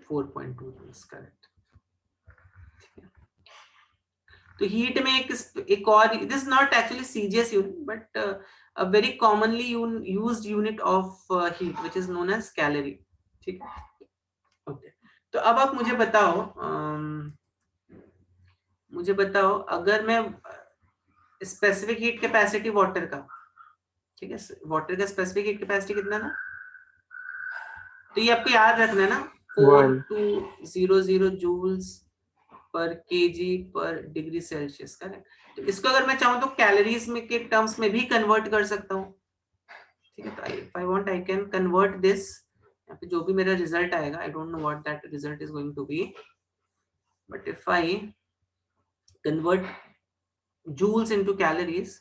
4.2 joules, correct. तो हीट में एक और, this not actually CGS unit but a very commonly used unit of heat which is known as calorie, ठीक है, ओके। तो अब आप मुझे बताओ अगर मैं स्पेसिफिक हीट कैपेसिटी वाटर का, ठीक है, वाटर का स्पेसिफिक हीट कैपेसिटी कितना ना, तो ये आपको याद रखना है ना, 4200 joules per kg per degree Celsius, correct. तो इसको अगर मैं चाहूं तो कैलोरीज में के टर्म्स में भी कन्वर्ट कर सकता हूं, ठीक है। तो if I want I can convert this, यहाँ पे जो भी मेरा रिजल्ट आएगा, I don't know what that result is going to be, but if I convert joules into calories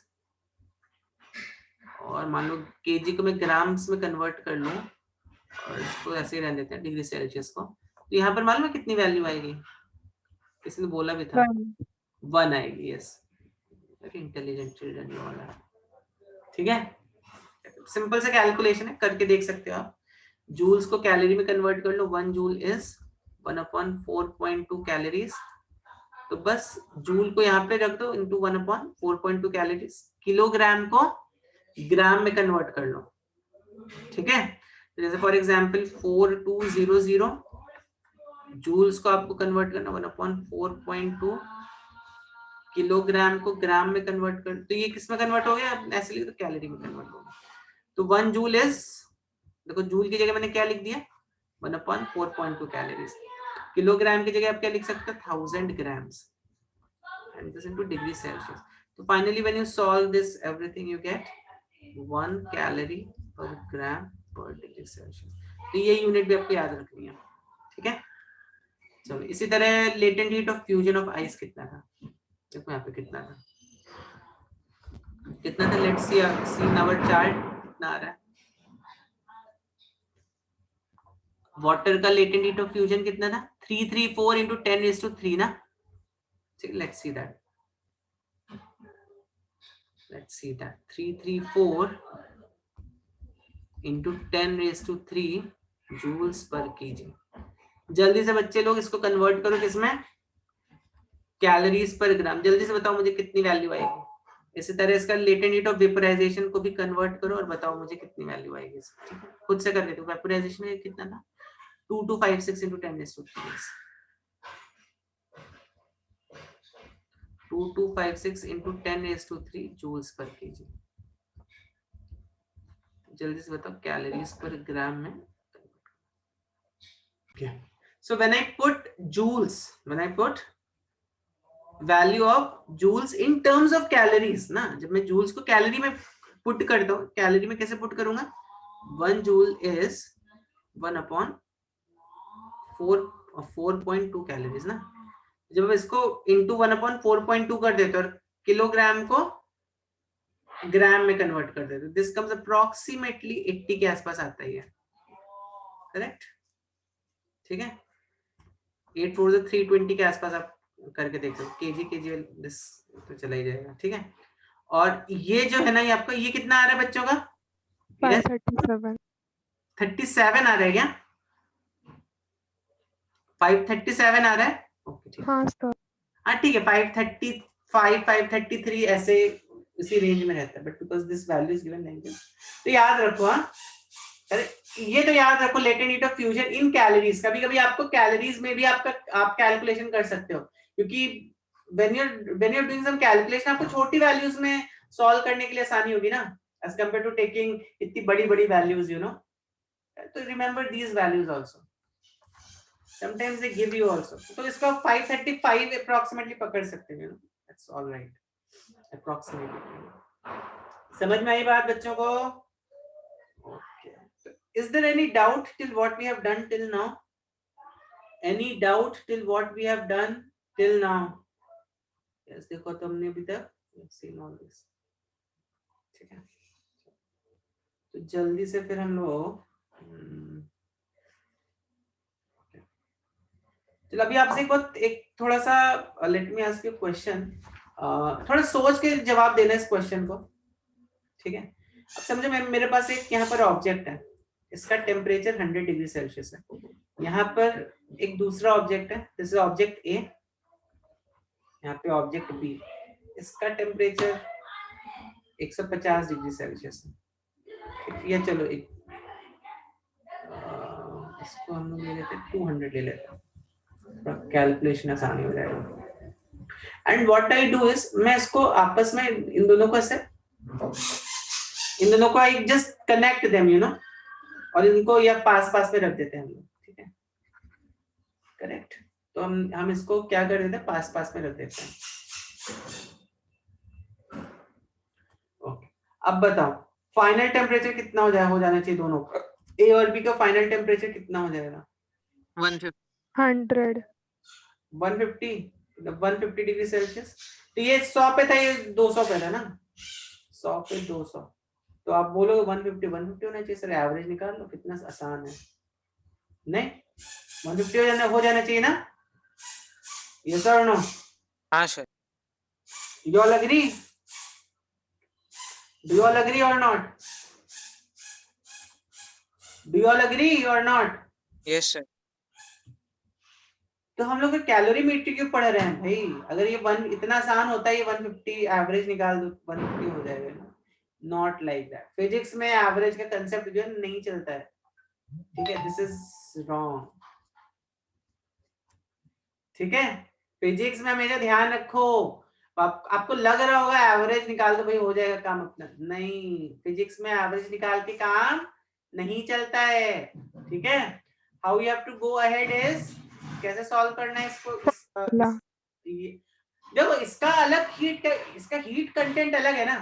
और मान लो केजी को मैं ग्राम्स में कन्वर्ट कर लूं और इसको ऐसे ही रहने देते हैं डिग्री सेल्सियस को, तो यहाँ पर मालूम है कितनी वैल्यू आएगी? किसी ने बोला भी था 1 आएगी, yes, very intelligent children you all, ठीक है। सिंपल सा कैलकुलेशन है, करके देख सकते हो आप। जूल्स को कैलोरी में कन्वर्ट कर लो, 1 जूल इज 1/4.2 कैलोरीज, तो बस जूल को यहाँ पे रख दो इनटू 1/4.2 कैलोरीज, किलोग्राम को ग्राम में कन्वर्ट कर लो, ठीक है। तो जैसे फॉर एग्जांपल 4200 जूल्स को आपको कन्वर्ट करना 1/4.2, किलोग्राम को ग्राम में कन्वर्ट कर, तो ये किस में कन्वर्ट हो गया, ऐसे लिख दो कैलोरी में कन्वर्ट हो गया। तो 1 जूल इज, देखो जूल की जगह मैंने क्या लिख दिया 1/4.2 कैलोरीज, किलोग्राम की जगह आप क्या लिख सकते हो 1000 grams, and this into degree Celsius. So finally when you solve this everything you get 1 calorie per gram per degree Celsius. तो ये यूनिट भी आपको याद रखनी है, ठीक है। चलो इसी तरह latent heat of fusion of ice कितना था, देखो यहाँ पे कितना था, let's see in our chart कितना आ रहा है। वाटर का लेटेंट हीट ऑफ फ्यूजन कितना था 334 into 10⁻³ ना, ठीक, let's see that, 334 into 10⁻³ joules पर केजी। जल्दी से बच्चे लोग इसको कन्वर्ट करो किसमें, कैलोरीज पर ग्राम, जल्दी से बताओ मुझे कितनी वैल्यू आएगी। इसी तरह इसका लेटेंट हीट ऑफ वेपोराइजेशन को भी कन्वर्ट करो और बताओ मुझे कितनी वैल्यू आएगी इसकी, ठीक है। खुद से कर लेते हो, वेपोराइजेशन में कितना था 2256 into 10⁻³। 2256 into 10⁻³ जूल्स पर केजी। जल्दी से बताओ कैलोरीज पर ग्राम में। okay. So when I put joules, when I put value of joules in terms of calories ना, जब मैं joules को कैलोरी में पुट करता हूँ, कैलोरी में कैसे पुट करूंगा? 1 joule is 1/4.2 कैलोरीज ना। जब मैं इसको इंटू 1/4.2 कर देते और किलोग्राम को ग्राम में कन्वर्ट कर देते, दिस कम्स अप्रोक्सीमेटली 80 के आसपास आता है, करेक्ट? ठीक है, 8 4 320 के आसपास आप करके देख सकते, केजी दिस तो चला ही जाएगा। ठीक है, और ये जो है ना, ये आपका ये कितना आ रहा है बच्चों का? 537 आ रहा है क्या? 537 आ रहा है? ओके ठीक है, हाँ सर। हाँ ठीक है, 535 533 ऐसे इसी रेंज में रहता है, but because this value is given negative, तो याद रखो। हाँ, अरे ये तो याद रखो, latent heat of fusion in calories. कभी कभी आपको कैलोरीज में भी आप कैलकुलेशन कर सकते हो, क्योंकि when you're doing some calculation आपको छोटी वैल्यूज में सॉल्व करने के लिए आसानी होगी ना, as compared to taking इतनी बड़ी बड़ी वैल्यूज, यू नो। तो remember these values also, sometimes they give you also, तो इसका 535 approximately पकड़ सकते हैं, you know, that's all right, approximately। समझ में आई बात बच्चों को? okay. Is there any doubt till what we have done till now? Any doubt till what we have done till now? Yes, देखो तो हमने अभी तक seen all this, ठीक है। तो जल्दी से फिर हम लोग चलो अभी आपसे एक थोड़ा सा let me ask you question, थोड़ा सोच के जवाब देना इस क्वेश्चन को, ठीक है। अब समझो मेरे पास एक यहाँ पर ऑब्जेक्ट है, इसका टेम्परेचर 100 डिग्री सेल्सियस है। यहाँ पर एक दूसरा ऑब्जेक्ट है, दिस इज ऑब्जेक्ट ए, यहाँ पे ऑब्जेक्ट बी, इसका टेम्परेचर 150 डिग्री सेल्सियस है। ये चलो इसको हम लोग ले लेते हैं 200 ले लेते हैं, कैलकुलेशन आसानी हो जाएगा। And what I do is, मैं इसको आपस में इन दोनों को I just connect them, you know, और इनको या पास पास में रख देते हैं हम लोग, ठीक है, करेक्ट। तो हम इसको क्या कर देते हैं, पास पास में रख देते हैं। ओके, अब बताओ फाइनल टेम्परेचर कितना हो जाना चाहिए दोनों का? ए और बी का फाइनल टेम्परेचर कितना हो जाएगा? 150 150 डिग्री सेल्सियस। तो ये 100 पे था, ये 200 पे था ना, 100 पे 200, तो आप बोलोगे 150 होना चाहिए सर, एवरेज निकाल लो, कितना आसान है। नहीं, 150 हो जाना चाहिए ना, यस और नो? हाँ sir. You all agree? Do you all agree or not? Do you all agree or not? Yes sir. तो हम लोग कैलोरी मीटर क्यों पढ़ रहे हैं भाई? अगर ये इतना आसान होता है, ये 150 एवरेज निकाल दो, 150 हो जाएगा। नॉट लाइक दैट, फिजिक्स में एवरेज का कंसेप्ट जो है नहीं चलता है, ठीक है, दिस इज रॉन्ग, ठीक है। फिजिक्स में हमेशा ध्यान रखो, आपको लग रहा होगा एवरेज निकाल दो भाई हो जाएगा काम अपना, नहीं, फिजिक्स में एवरेज निकाल के काम नहीं चलता है, ठीक है। How you have to go ahead is, कैसे सॉल्व करना है इसको, देखो इसका अलग हीट का, इसका हीट कंटेंट अलग है ना।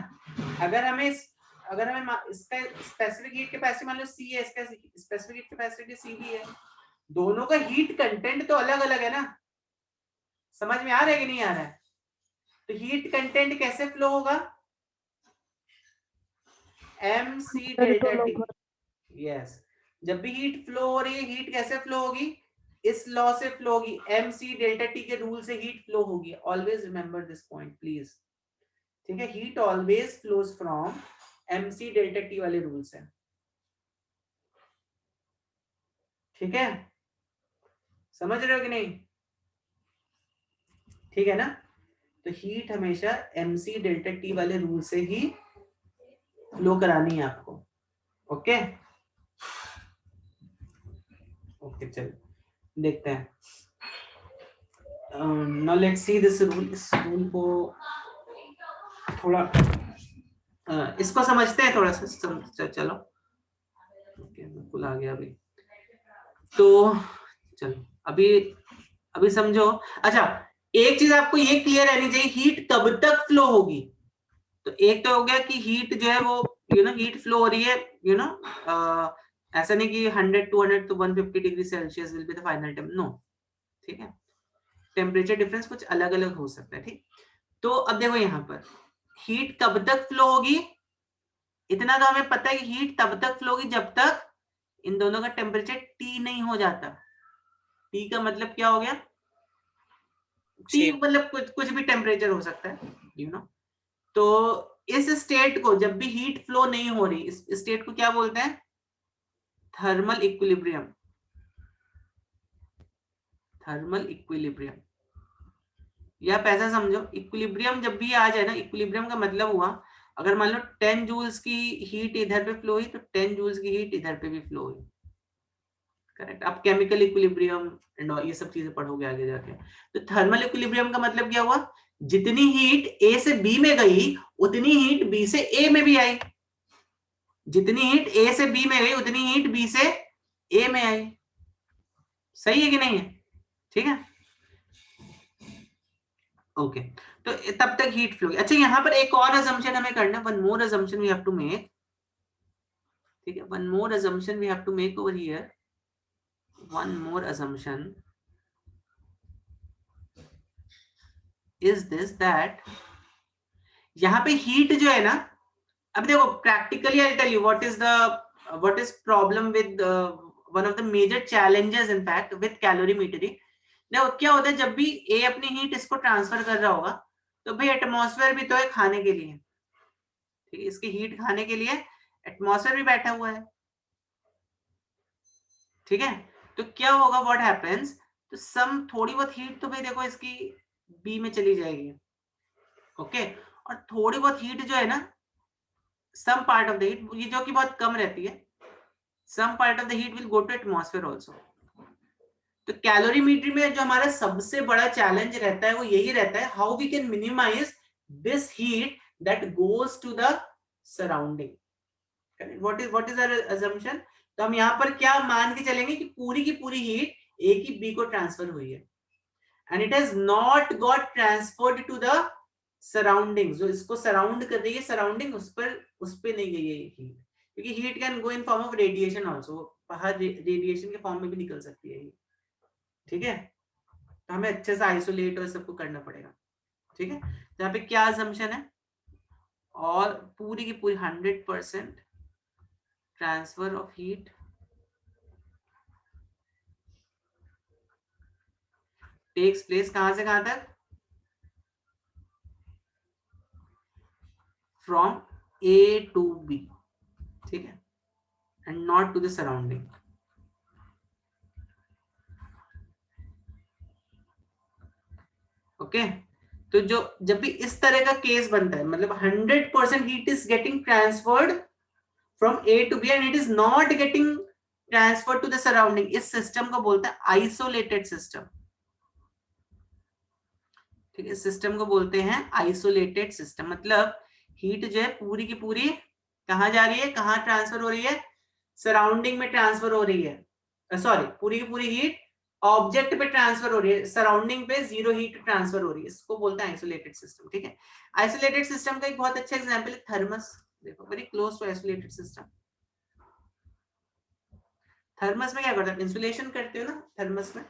अगर हमें इसका स्पेसिफिक हीट कैपेसिटी मान लो सी है, इसका स्पेसिफिक हीट कैपेसिटी सी भी है, दोनों का हीट कंटेंट तो अलग अलग है ना। समझ में आ रहा है कि नहीं आ रहा है? तो हीट कंटेंट कैसे फ्लो होगा, mc डेल्टा टी। यस, जब भी हीट फ्लो हो रही है, हीट कैसे फ्लो होगी, इस लॉ से फ्लो होगी, mc डेल्टा टी के रूल से हीट फ्लो होगी। Always remember this point please, ठीक है। Heat always flows from mc delta T वाले रूल से, ठीक है, समझ रहे हो कि नहीं? ठीक है ना। तो हीट हमेशा mc डेल्टा टी वाले रूल से ही फ्लो करानी है आपको, ओके ओके। चलो देखते हैं, now let's see this rule. इस rule को थोड़ा इसको समझते हैं थोड़ा सा, चलो बिल्कुल आ गया अभी तो चलो अभी समझो। अच्छा, एक चीज आपको ये क्लियर रहनी चाहिए, हीट कब तक फ्लो होगी। तो एक तो हो गया कि हीट जो है वो हीट फ्लो हो रही है ऐसा नहीं कि 100 200 to 150 degree Celsius will be the final temp, no, ठीक है, टेम्परेचर डिफरेंस कुछ अलग अलग हो सकता है, ठीक। तो अब देखो यहाँ पर हीट कब तक फ्लो होगी, इतना तो हमें पता है कि हीट तब तक फ्लो होगी जब तक इन दोनों का टेम्परेचर T नहीं हो जाता। T का मतलब क्या हो गया, T मतलब कुछ भी टेम्परेचर हो सकता है, तो इस स्टेट को जब भी हीट फ्लो नहीं हो रही, इस स्टेट को क्या बोलते हैं, थर्मल इक्विलिब्रियम। थर्मल इक्विलिब्रियम, या आप ऐसा समझो, इक्विलिब्रियम जब भी आ जाए ना, इक्विलिब्रियम का मतलब हुआ अगर मान लो 10 जूल्स की हीट इधर पे फ्लो हुई तो 10 जूल्स की हीट इधर पे भी फ्लो हुई, करेक्ट। आप केमिकल इक्विलिब्रियम एंड ये सब चीजें पढ़ोगे आगे जाके। तो थर्मल इक्विलिब्रियम का मतलब क्या हुआ, जितनी हीट A से B में गई उतनी हीट B से A में भी आई, जितनी हीट A से B में गई उतनी हीट B से A में आई। सही है कि नहीं है, ठीक है, ओके। तो तब तक हीट फ्लो। अच्छा, यहां पर एक और असम्पशन हमें करना, one more assumption we have to make, ठीक है, one more assumption we have to make over here, one more assumption is this that यहां पे हीट जो है ना, अब देखो practically I tell you what is problem with one of the major challenges in fact with calorimetry. देखो क्या होता है, जब भी ए अपनी हीट इसको ट्रांसफर कर रहा होगा तो भाई एटमॉस्फेयर भी तो है खाने के लिए, ठीक है, इसकी हीट खाने के लिए एटमॉस्फेयर भी बैठा हुआ है, ठीक है। तो क्या होगा, व्हाट हैपेंस, तो सम थोड़ी बहुत हीट तो भाई देखो इसकी बी में चली जाएगी, ओके, और थोड़ी बहुत हीट जो है ना, some part of the heat, ये जो कि बहुत कम रहती है, some part of the heat will go to atmosphere also. तो कैलोरीमेट्री में जो हमारा सबसे बड़ा चैलेंज रहता है वो यही रहता है, how we can minimize this heat that goes to the surrounding. What is our assumption, तो हम यहाँ पर क्या मान के चलेंगे कि पूरी की पूरी हीट ए की बी को ट्रांसफर हुई है and it has not got transferred to the surrounding, जो इसको सराउंड कर रही है सराउंडिंग, उस पे नहीं गई है हीट, क्योंकि heat can go in form of radiation also, बाहर रेडिएशन के फॉर्म में भी निकल सकती है, ठीक है। तो हमें अच्छे से आइसोलेट और सबको करना पड़ेगा, ठीक है। तो यहाँ पे क्या असम्पशन है, और पूरी की पूरी 100% transfer of heat takes place कहां से कहां तक, फ्रॉम ए टू बी, ठीक है, and not to the surrounding. Okay, तो जो जब भी इस तरह का केस बनता है, मतलब 100% heat is getting transferred from A to B and it is not getting transferred to the surrounding, इस सिस्टम को बोलते हैं आइसोलेटेड सिस्टम, ठीक है, सिस्टम को बोलते हैं आइसोलेटेड सिस्टम। मतलब हीट जो है पूरी की पूरी कहां जा रही है, कहां ट्रांसफर हो रही है, सराउंडिंग में ट्रांसफर हो रही है, सॉरी, पूरी की पूरी हीट ऑब्जेक्ट पे ट्रांसफर हो रही है, सराउंडिंग पे जीरो हीट ट्रांसफर हो रही है, इसको बोलते हैं आइसोलेटेड सिस्टम, ठीक है। आइसोलेटेड सिस्टम का एक बहुत अच्छा एग्जांपल है थर्मस, देखो very close to isolated system. Thermos में क्या करते हैं, इंसुलेशन करते हो ना, थर्मस में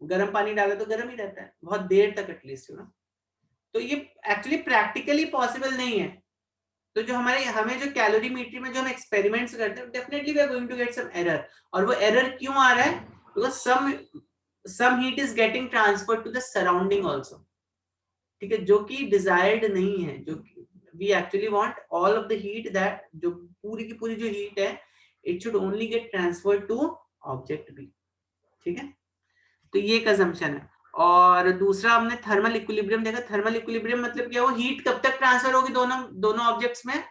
गर्म पानी डालो तो गर्म ही रहता है बहुत देर तक एटलीस्ट, ना। तो ये एक्चुअली प्रैक्टिकली पॉसिबल नहीं है। तो जो हमें जो कैलोरीमेट्री में जो हम एक्सपेरिमेंट्स करते हैं, definitely we are going to get some error, और वो एरर क्यों आ रहा है, because some heat is getting transferred to the surrounding also, ठीक है, जो कि डिजायर्ड नहीं है, जो we actually want all of the heat that जो पूरी की पूरी जो हीट है it should only get transferred to object B, ठीक है। तो ये एक assumption है। और दूसरा हमने थर्मल इक्विलिब्रियम देखा, थर्मल इक्विलिब्रियम मतलब क्या, वो हीट कब तक ट्रांसफर होगी दोनों ऑब्जेक्ट्स में,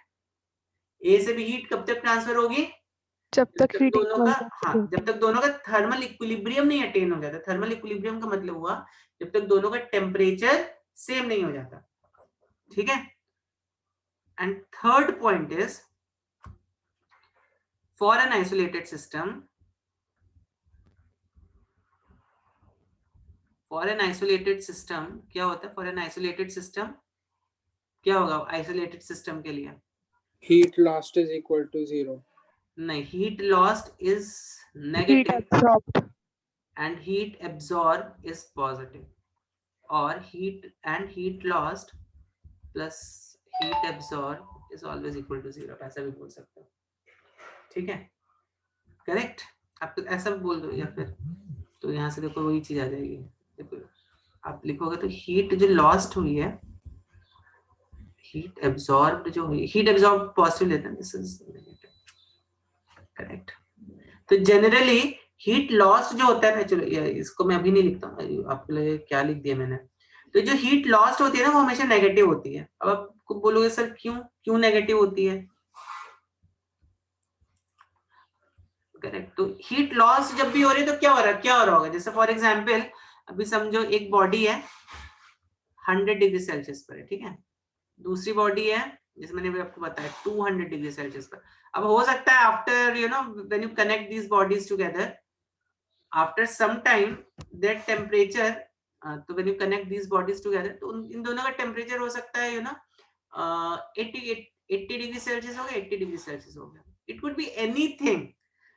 ए से भी हीट कब तक ट्रांसफर होगी, जब तक हीट दोनों का, हाँ, जब तक दोनों का थर्मल इक्विलिब्रियम नहीं अटेन हो जाता। थर्मल इक्विलिब्रियम का मतलब हुआ जब तक दोनों का टेम्परेचर सेम नहीं हो जाता, ठीक है। And third point is for an isolated system, for an isolated system क्या होता है? फॉर एन आइसोलेटेड सिस्टम क्या होगा आइसोलेटेड सिस्टम के लिए? heat lost is equal to 0. नहीं, heat lost is heat negative absorbed. and heat absorbed is positive, or heat lost plus heat absorbed is always equal to 0, ऐसा भी बोल सकते हो, ठीक है, करेक्ट। आप तो ऐसा बोल दो, या फिर तो यहाँ से देखो वही चीज आ जाएगी। देखो आप लिखोगे तो हीट जो लॉस्ट हुई है, हीट एब्जॉर्ब्ड जो हुई, हीट एब्जॉर्ब पॉजिटिव लेते हैं, दिस इज नेगेटिव, करेक्ट। तो जनरली हीट लॉस जो होता है ना, चलो इसको मैं अभी नहीं लिखता हूँ, आपके लिए क्या लिख दिया मैंने। तो जो हीट लॉस्ट होती है ना वो हमेशा नेगेटिव होती है। अब आपको बोलोगे सर क्यों नेगेटिव होती है? करेक्ट। तो हीट लॉस जब भी हो रही है तो क्या हो रहा होगा? जैसे फॉर एग्जांपल अभी समझो एक बॉडी है 100 डिग्री सेल्सियस पर है, ठीक है। दूसरी बॉडी है जैसे मैंने आपको बताया 200 डिग्री सेल्सियस पर। अब हो सकता है after when you connect these bodies together, after some time that temperature, तो when you connect these bodies together तो इन दोनों का टेम्परेचर हो सकता है 80 डिग्री सेल्सियस हो गया, 80 डिग्री सेल्सियस हो गया। इट कुड बी एनीथिंग,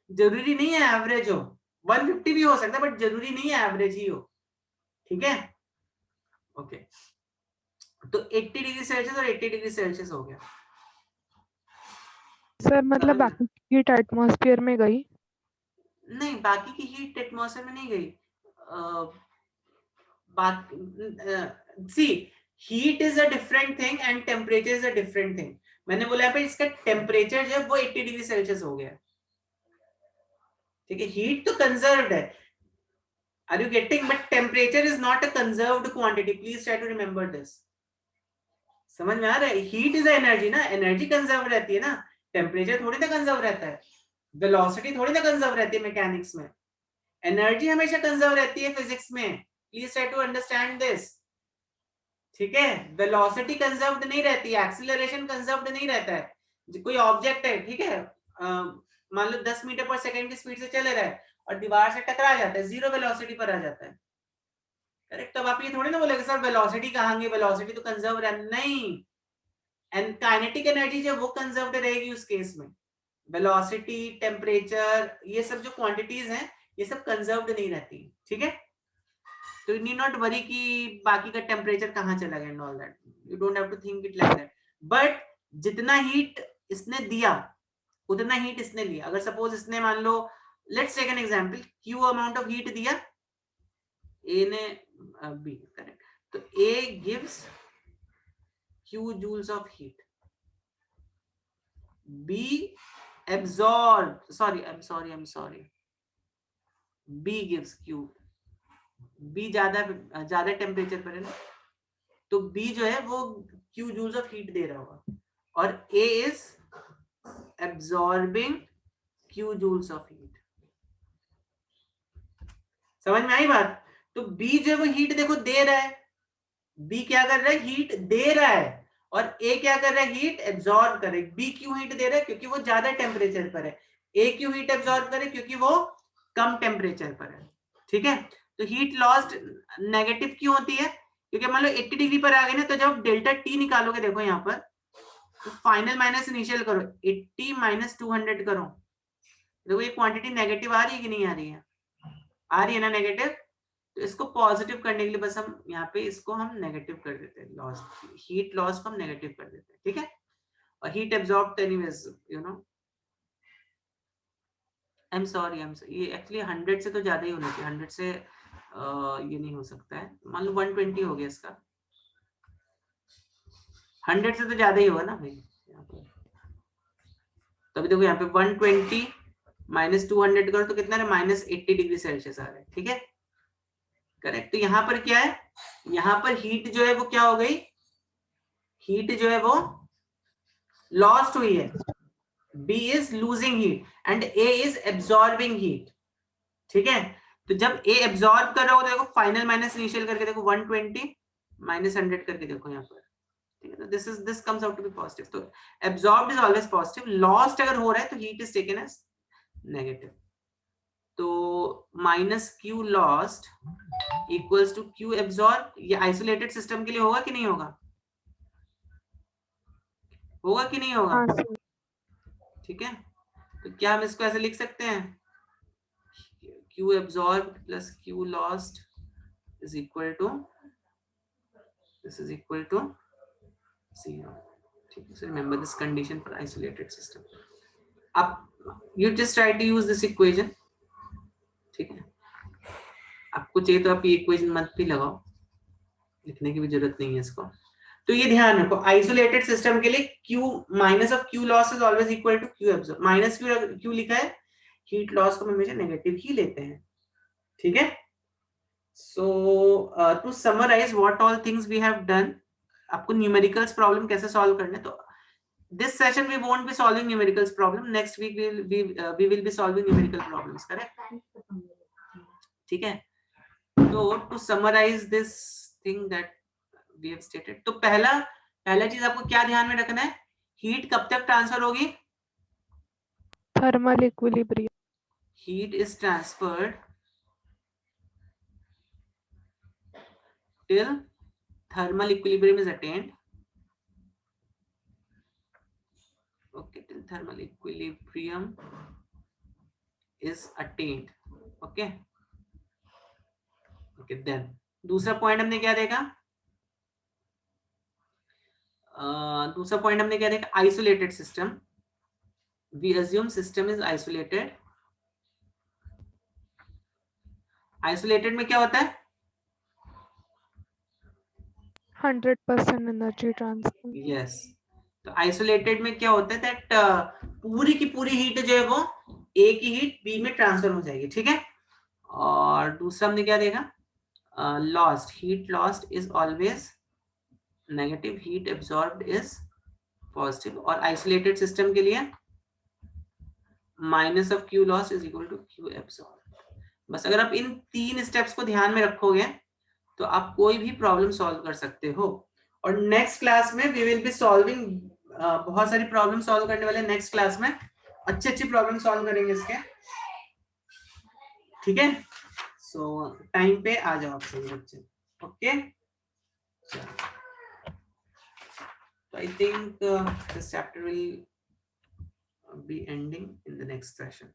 जरूरी नहीं है एवरेज हो, 150 भी हो सकता है, बट जरूरी नहीं है एवरेज ही हो, ठीक है। ओके, तो 80 डिग्री सेल्सियस और 80 डिग्री सेल्सियस हो गया। सर मतलब बाकी हीट एटमॉस्फेयर में गई? नहीं, बाकी की हीट एटमॉस्फेयर में नहीं गई। See heat is a different thing and temperature is a different thing. मैंने बोला यहाँ पे इसका टेम्परेचर जो है वो 80 डिग्री सेल्सियस हो गया, ठीक है। हीट तो कंजर्व्ड है, are you getting? But temperature is not a conserved quantity, please try to remember this. समझ में आ रहा है? हीट इज एनर्जी ना, एनर्जी कंजर्व रहती है ना, टेम्परेचर थोड़ी ना कंजर्व रहता है, वेलोसिटी थोड़ी ना कंजर्व रहती है मैकेनिक्स में, एनर्जी हमेशा कंजर्व रहती है फिजिक्स में, please try to understand this, ठीक है। वेलोसिटी कंजर्व्ड नहीं रहती है, एक्सीलरेशन कंजर्व्ड नहीं रहता है। कोई ऑब्जेक्ट है, ठीक है, मान लो 10 मीटर पर सेकंड की स्पीड से चले रहा है और दीवार से टकरा जाता है, जीरो वेलोसिटी पर आ जाता है, करेक्ट। तब आप ये थोड़ी ना बोलेंगे सर वेलोसिटी कहाँ गई, वेलोसिटी तो कंजर्व है, नहीं। एंड काइनेटिक एनर्जी जो वो कंजर्व्ड रहेगी उस केस में। वेलोसिटी, टेम्परेचर, ये सब जो क्वांटिटीज हैं ये सब कंजर्व्ड नहीं रहती, ठीक है। तो यू नीड नॉट वरी कि बाकी का टेम्परेचर कहाँ चला गया and all that, you don't have to think it like that. But जितना हीट इसने दिया उतना हीट इसने लिया। अगर सपोज इसने मान लो, let's take an example, Q amount of heat दिया ए ने, बी, करेक्ट। तो A gives Q joules of heat, B absorbed, I'm sorry, B gives Q, B ज्यादा टेम्परेचर पर है ना, तो B जो है वो Q जूल्स ऑफ हीट दे रहा होगा, और A is absorbing Q joules of heat. समझ में आई बात? तो B जो है वो हीट देखो दे रहा है, B क्या कर रहा है? हीट दे रहा है, और A क्या कर रहा है? हीट एब्जॉर्ब कर रहा है। B क्यों हीट दे रहा है? क्योंकि वो ज्यादा टेम्परेचर पर है। A क्यों हीट एब्जॉर्ब करे? क्योंकि वो कम टेम्परेचर पर है, ठीक है। तो हीट लॉस्ट नेगेटिव क्यों होती है? क्योंकि मान लो 80 डिग्री पर आ गए ना, तो जब डेल्टा टी निकालोगे, देखो यहाँ पर, तो फाइनल माइनस इनिशियल करो, 80 माइनस 200 करो, देखो ये क्वांटिटी नेगेटिव आ रही है कि नहीं आ रही है? आ रही है ना नेगेटिव। तो इसको पॉजिटिव करने के लिए बस हम यहाँ पे इसको हम नेगेटिव कर देते हैं, लॉस, हीट लॉस को हम नेगेटिव कर देते हैं, ठीक है। और heat absorb anyways, I am sorry, ये एक्चुअली 100 से तो ज्यादा ही होना चाहिए, 100 से ये नहीं हो सकता है। मान लो 120 हो गया इसका, 100 से तो ज्यादा ही होगा ना भाई। तभी देखो यहाँ पे 120 माइनस 200 करो तो कितना है? माइनस 80 डिग्री सेल्सियस आ रहा है, ठीक है, करेक्ट। तो यहाँ पर क्या है? यहाँ पर हीट जो है वो क्या हो गई? हीट जो है वो लॉस्ट हुई है, B is losing heat and A is absorbing heat, ठीक है। तो जब ए एब्जॉर्ब कर रहा हो देखो फाइनल माइनस इनिशियल करके देखो 120 माइनस 100 करके देखो यहाँ पर, ठीक है। तो this comes out to be positive. तो absorbed is always positive, lost अगर हो रहा है तो heat is taken as negative. तो minus Q lost equals to Q absorb. ये आइसोलेटेड सिस्टम के लिए होगा कि नहीं होगा? होगा कि नहीं होगा? हाँ सर। ठीक है। तो क्या हम इसको ऐसे लिख सकते हैं, Q absorb plus Q lost is equal to, this is equal to 0, ठीक है। So remember this condition for isolated system. अब you just try to use this equation, ठीक है। आपको चाहिए तो आप ये इक्वेशन मत भी लगाओ, लिखने की भी जरूरत नहीं है इसको। तो ये ध्यान रखो, आइसोलेटेड सिस्टम के लिए Q minus of Q loss is always equal to Q absorb. Minus Q लिखा है, हीट लॉस को हम हमेशा नेगेटिव ही लेते हैं, ठीक है। So to summarize what all things we have done, आपको न्यूमेरिकल्स प्रॉब्लम कैसे सॉल्व करने, तो this session we won't be solving numericals problem, next week we will be solving numerical problems, correct? ठीक है। तो to summarize this thing that we have stated, तो पहला चीज आपको क्या ध्यान में रखना है, हीट कब तक ट्रांसफर होगी? Thermal equilibrium. Heat is transferred till thermal equilibrium is attained. Okay, till thermal equilibrium is attained. Okay. Okay, then दूसरा पॉइंट हमने क्या देखा? दूसरा पॉइंट हमने क्या देखा? Isolated system. We assume system is isolated. Isolated में क्या होता है? 100% एनर्जी ट्रांसफर। यस। तो आइसोलेटेड में क्या होता है दैट पूरी की पूरी हीट जो है वो ए की हीट बी में ट्रांसफर हो जाएगी, ठीक है। और दूसरा हमने क्या देखा? Lost, heat lost is always negative, heat absorbed is positive. और आइसोलेटेड सिस्टम के लिए minus of Q loss is equal to Q absorb. बस अगर आप इन 3 स्टेप्स को ध्यान में रखोगे तो आप कोई भी प्रॉब्लम सॉल्व कर सकते हो। और नेक्स्ट क्लास में वी विल बी सॉल्विंग, बहुत सारी प्रॉब्लम सॉल्व करने वाले नेक्स्ट क्लास में, अच्छी प्रॉब्लम सॉल्व करेंगे इसके, ठीक है। सो टाइम पे आ जाओ आप सभी बच्चे, okay. So I think this chapter will be ending in the next session.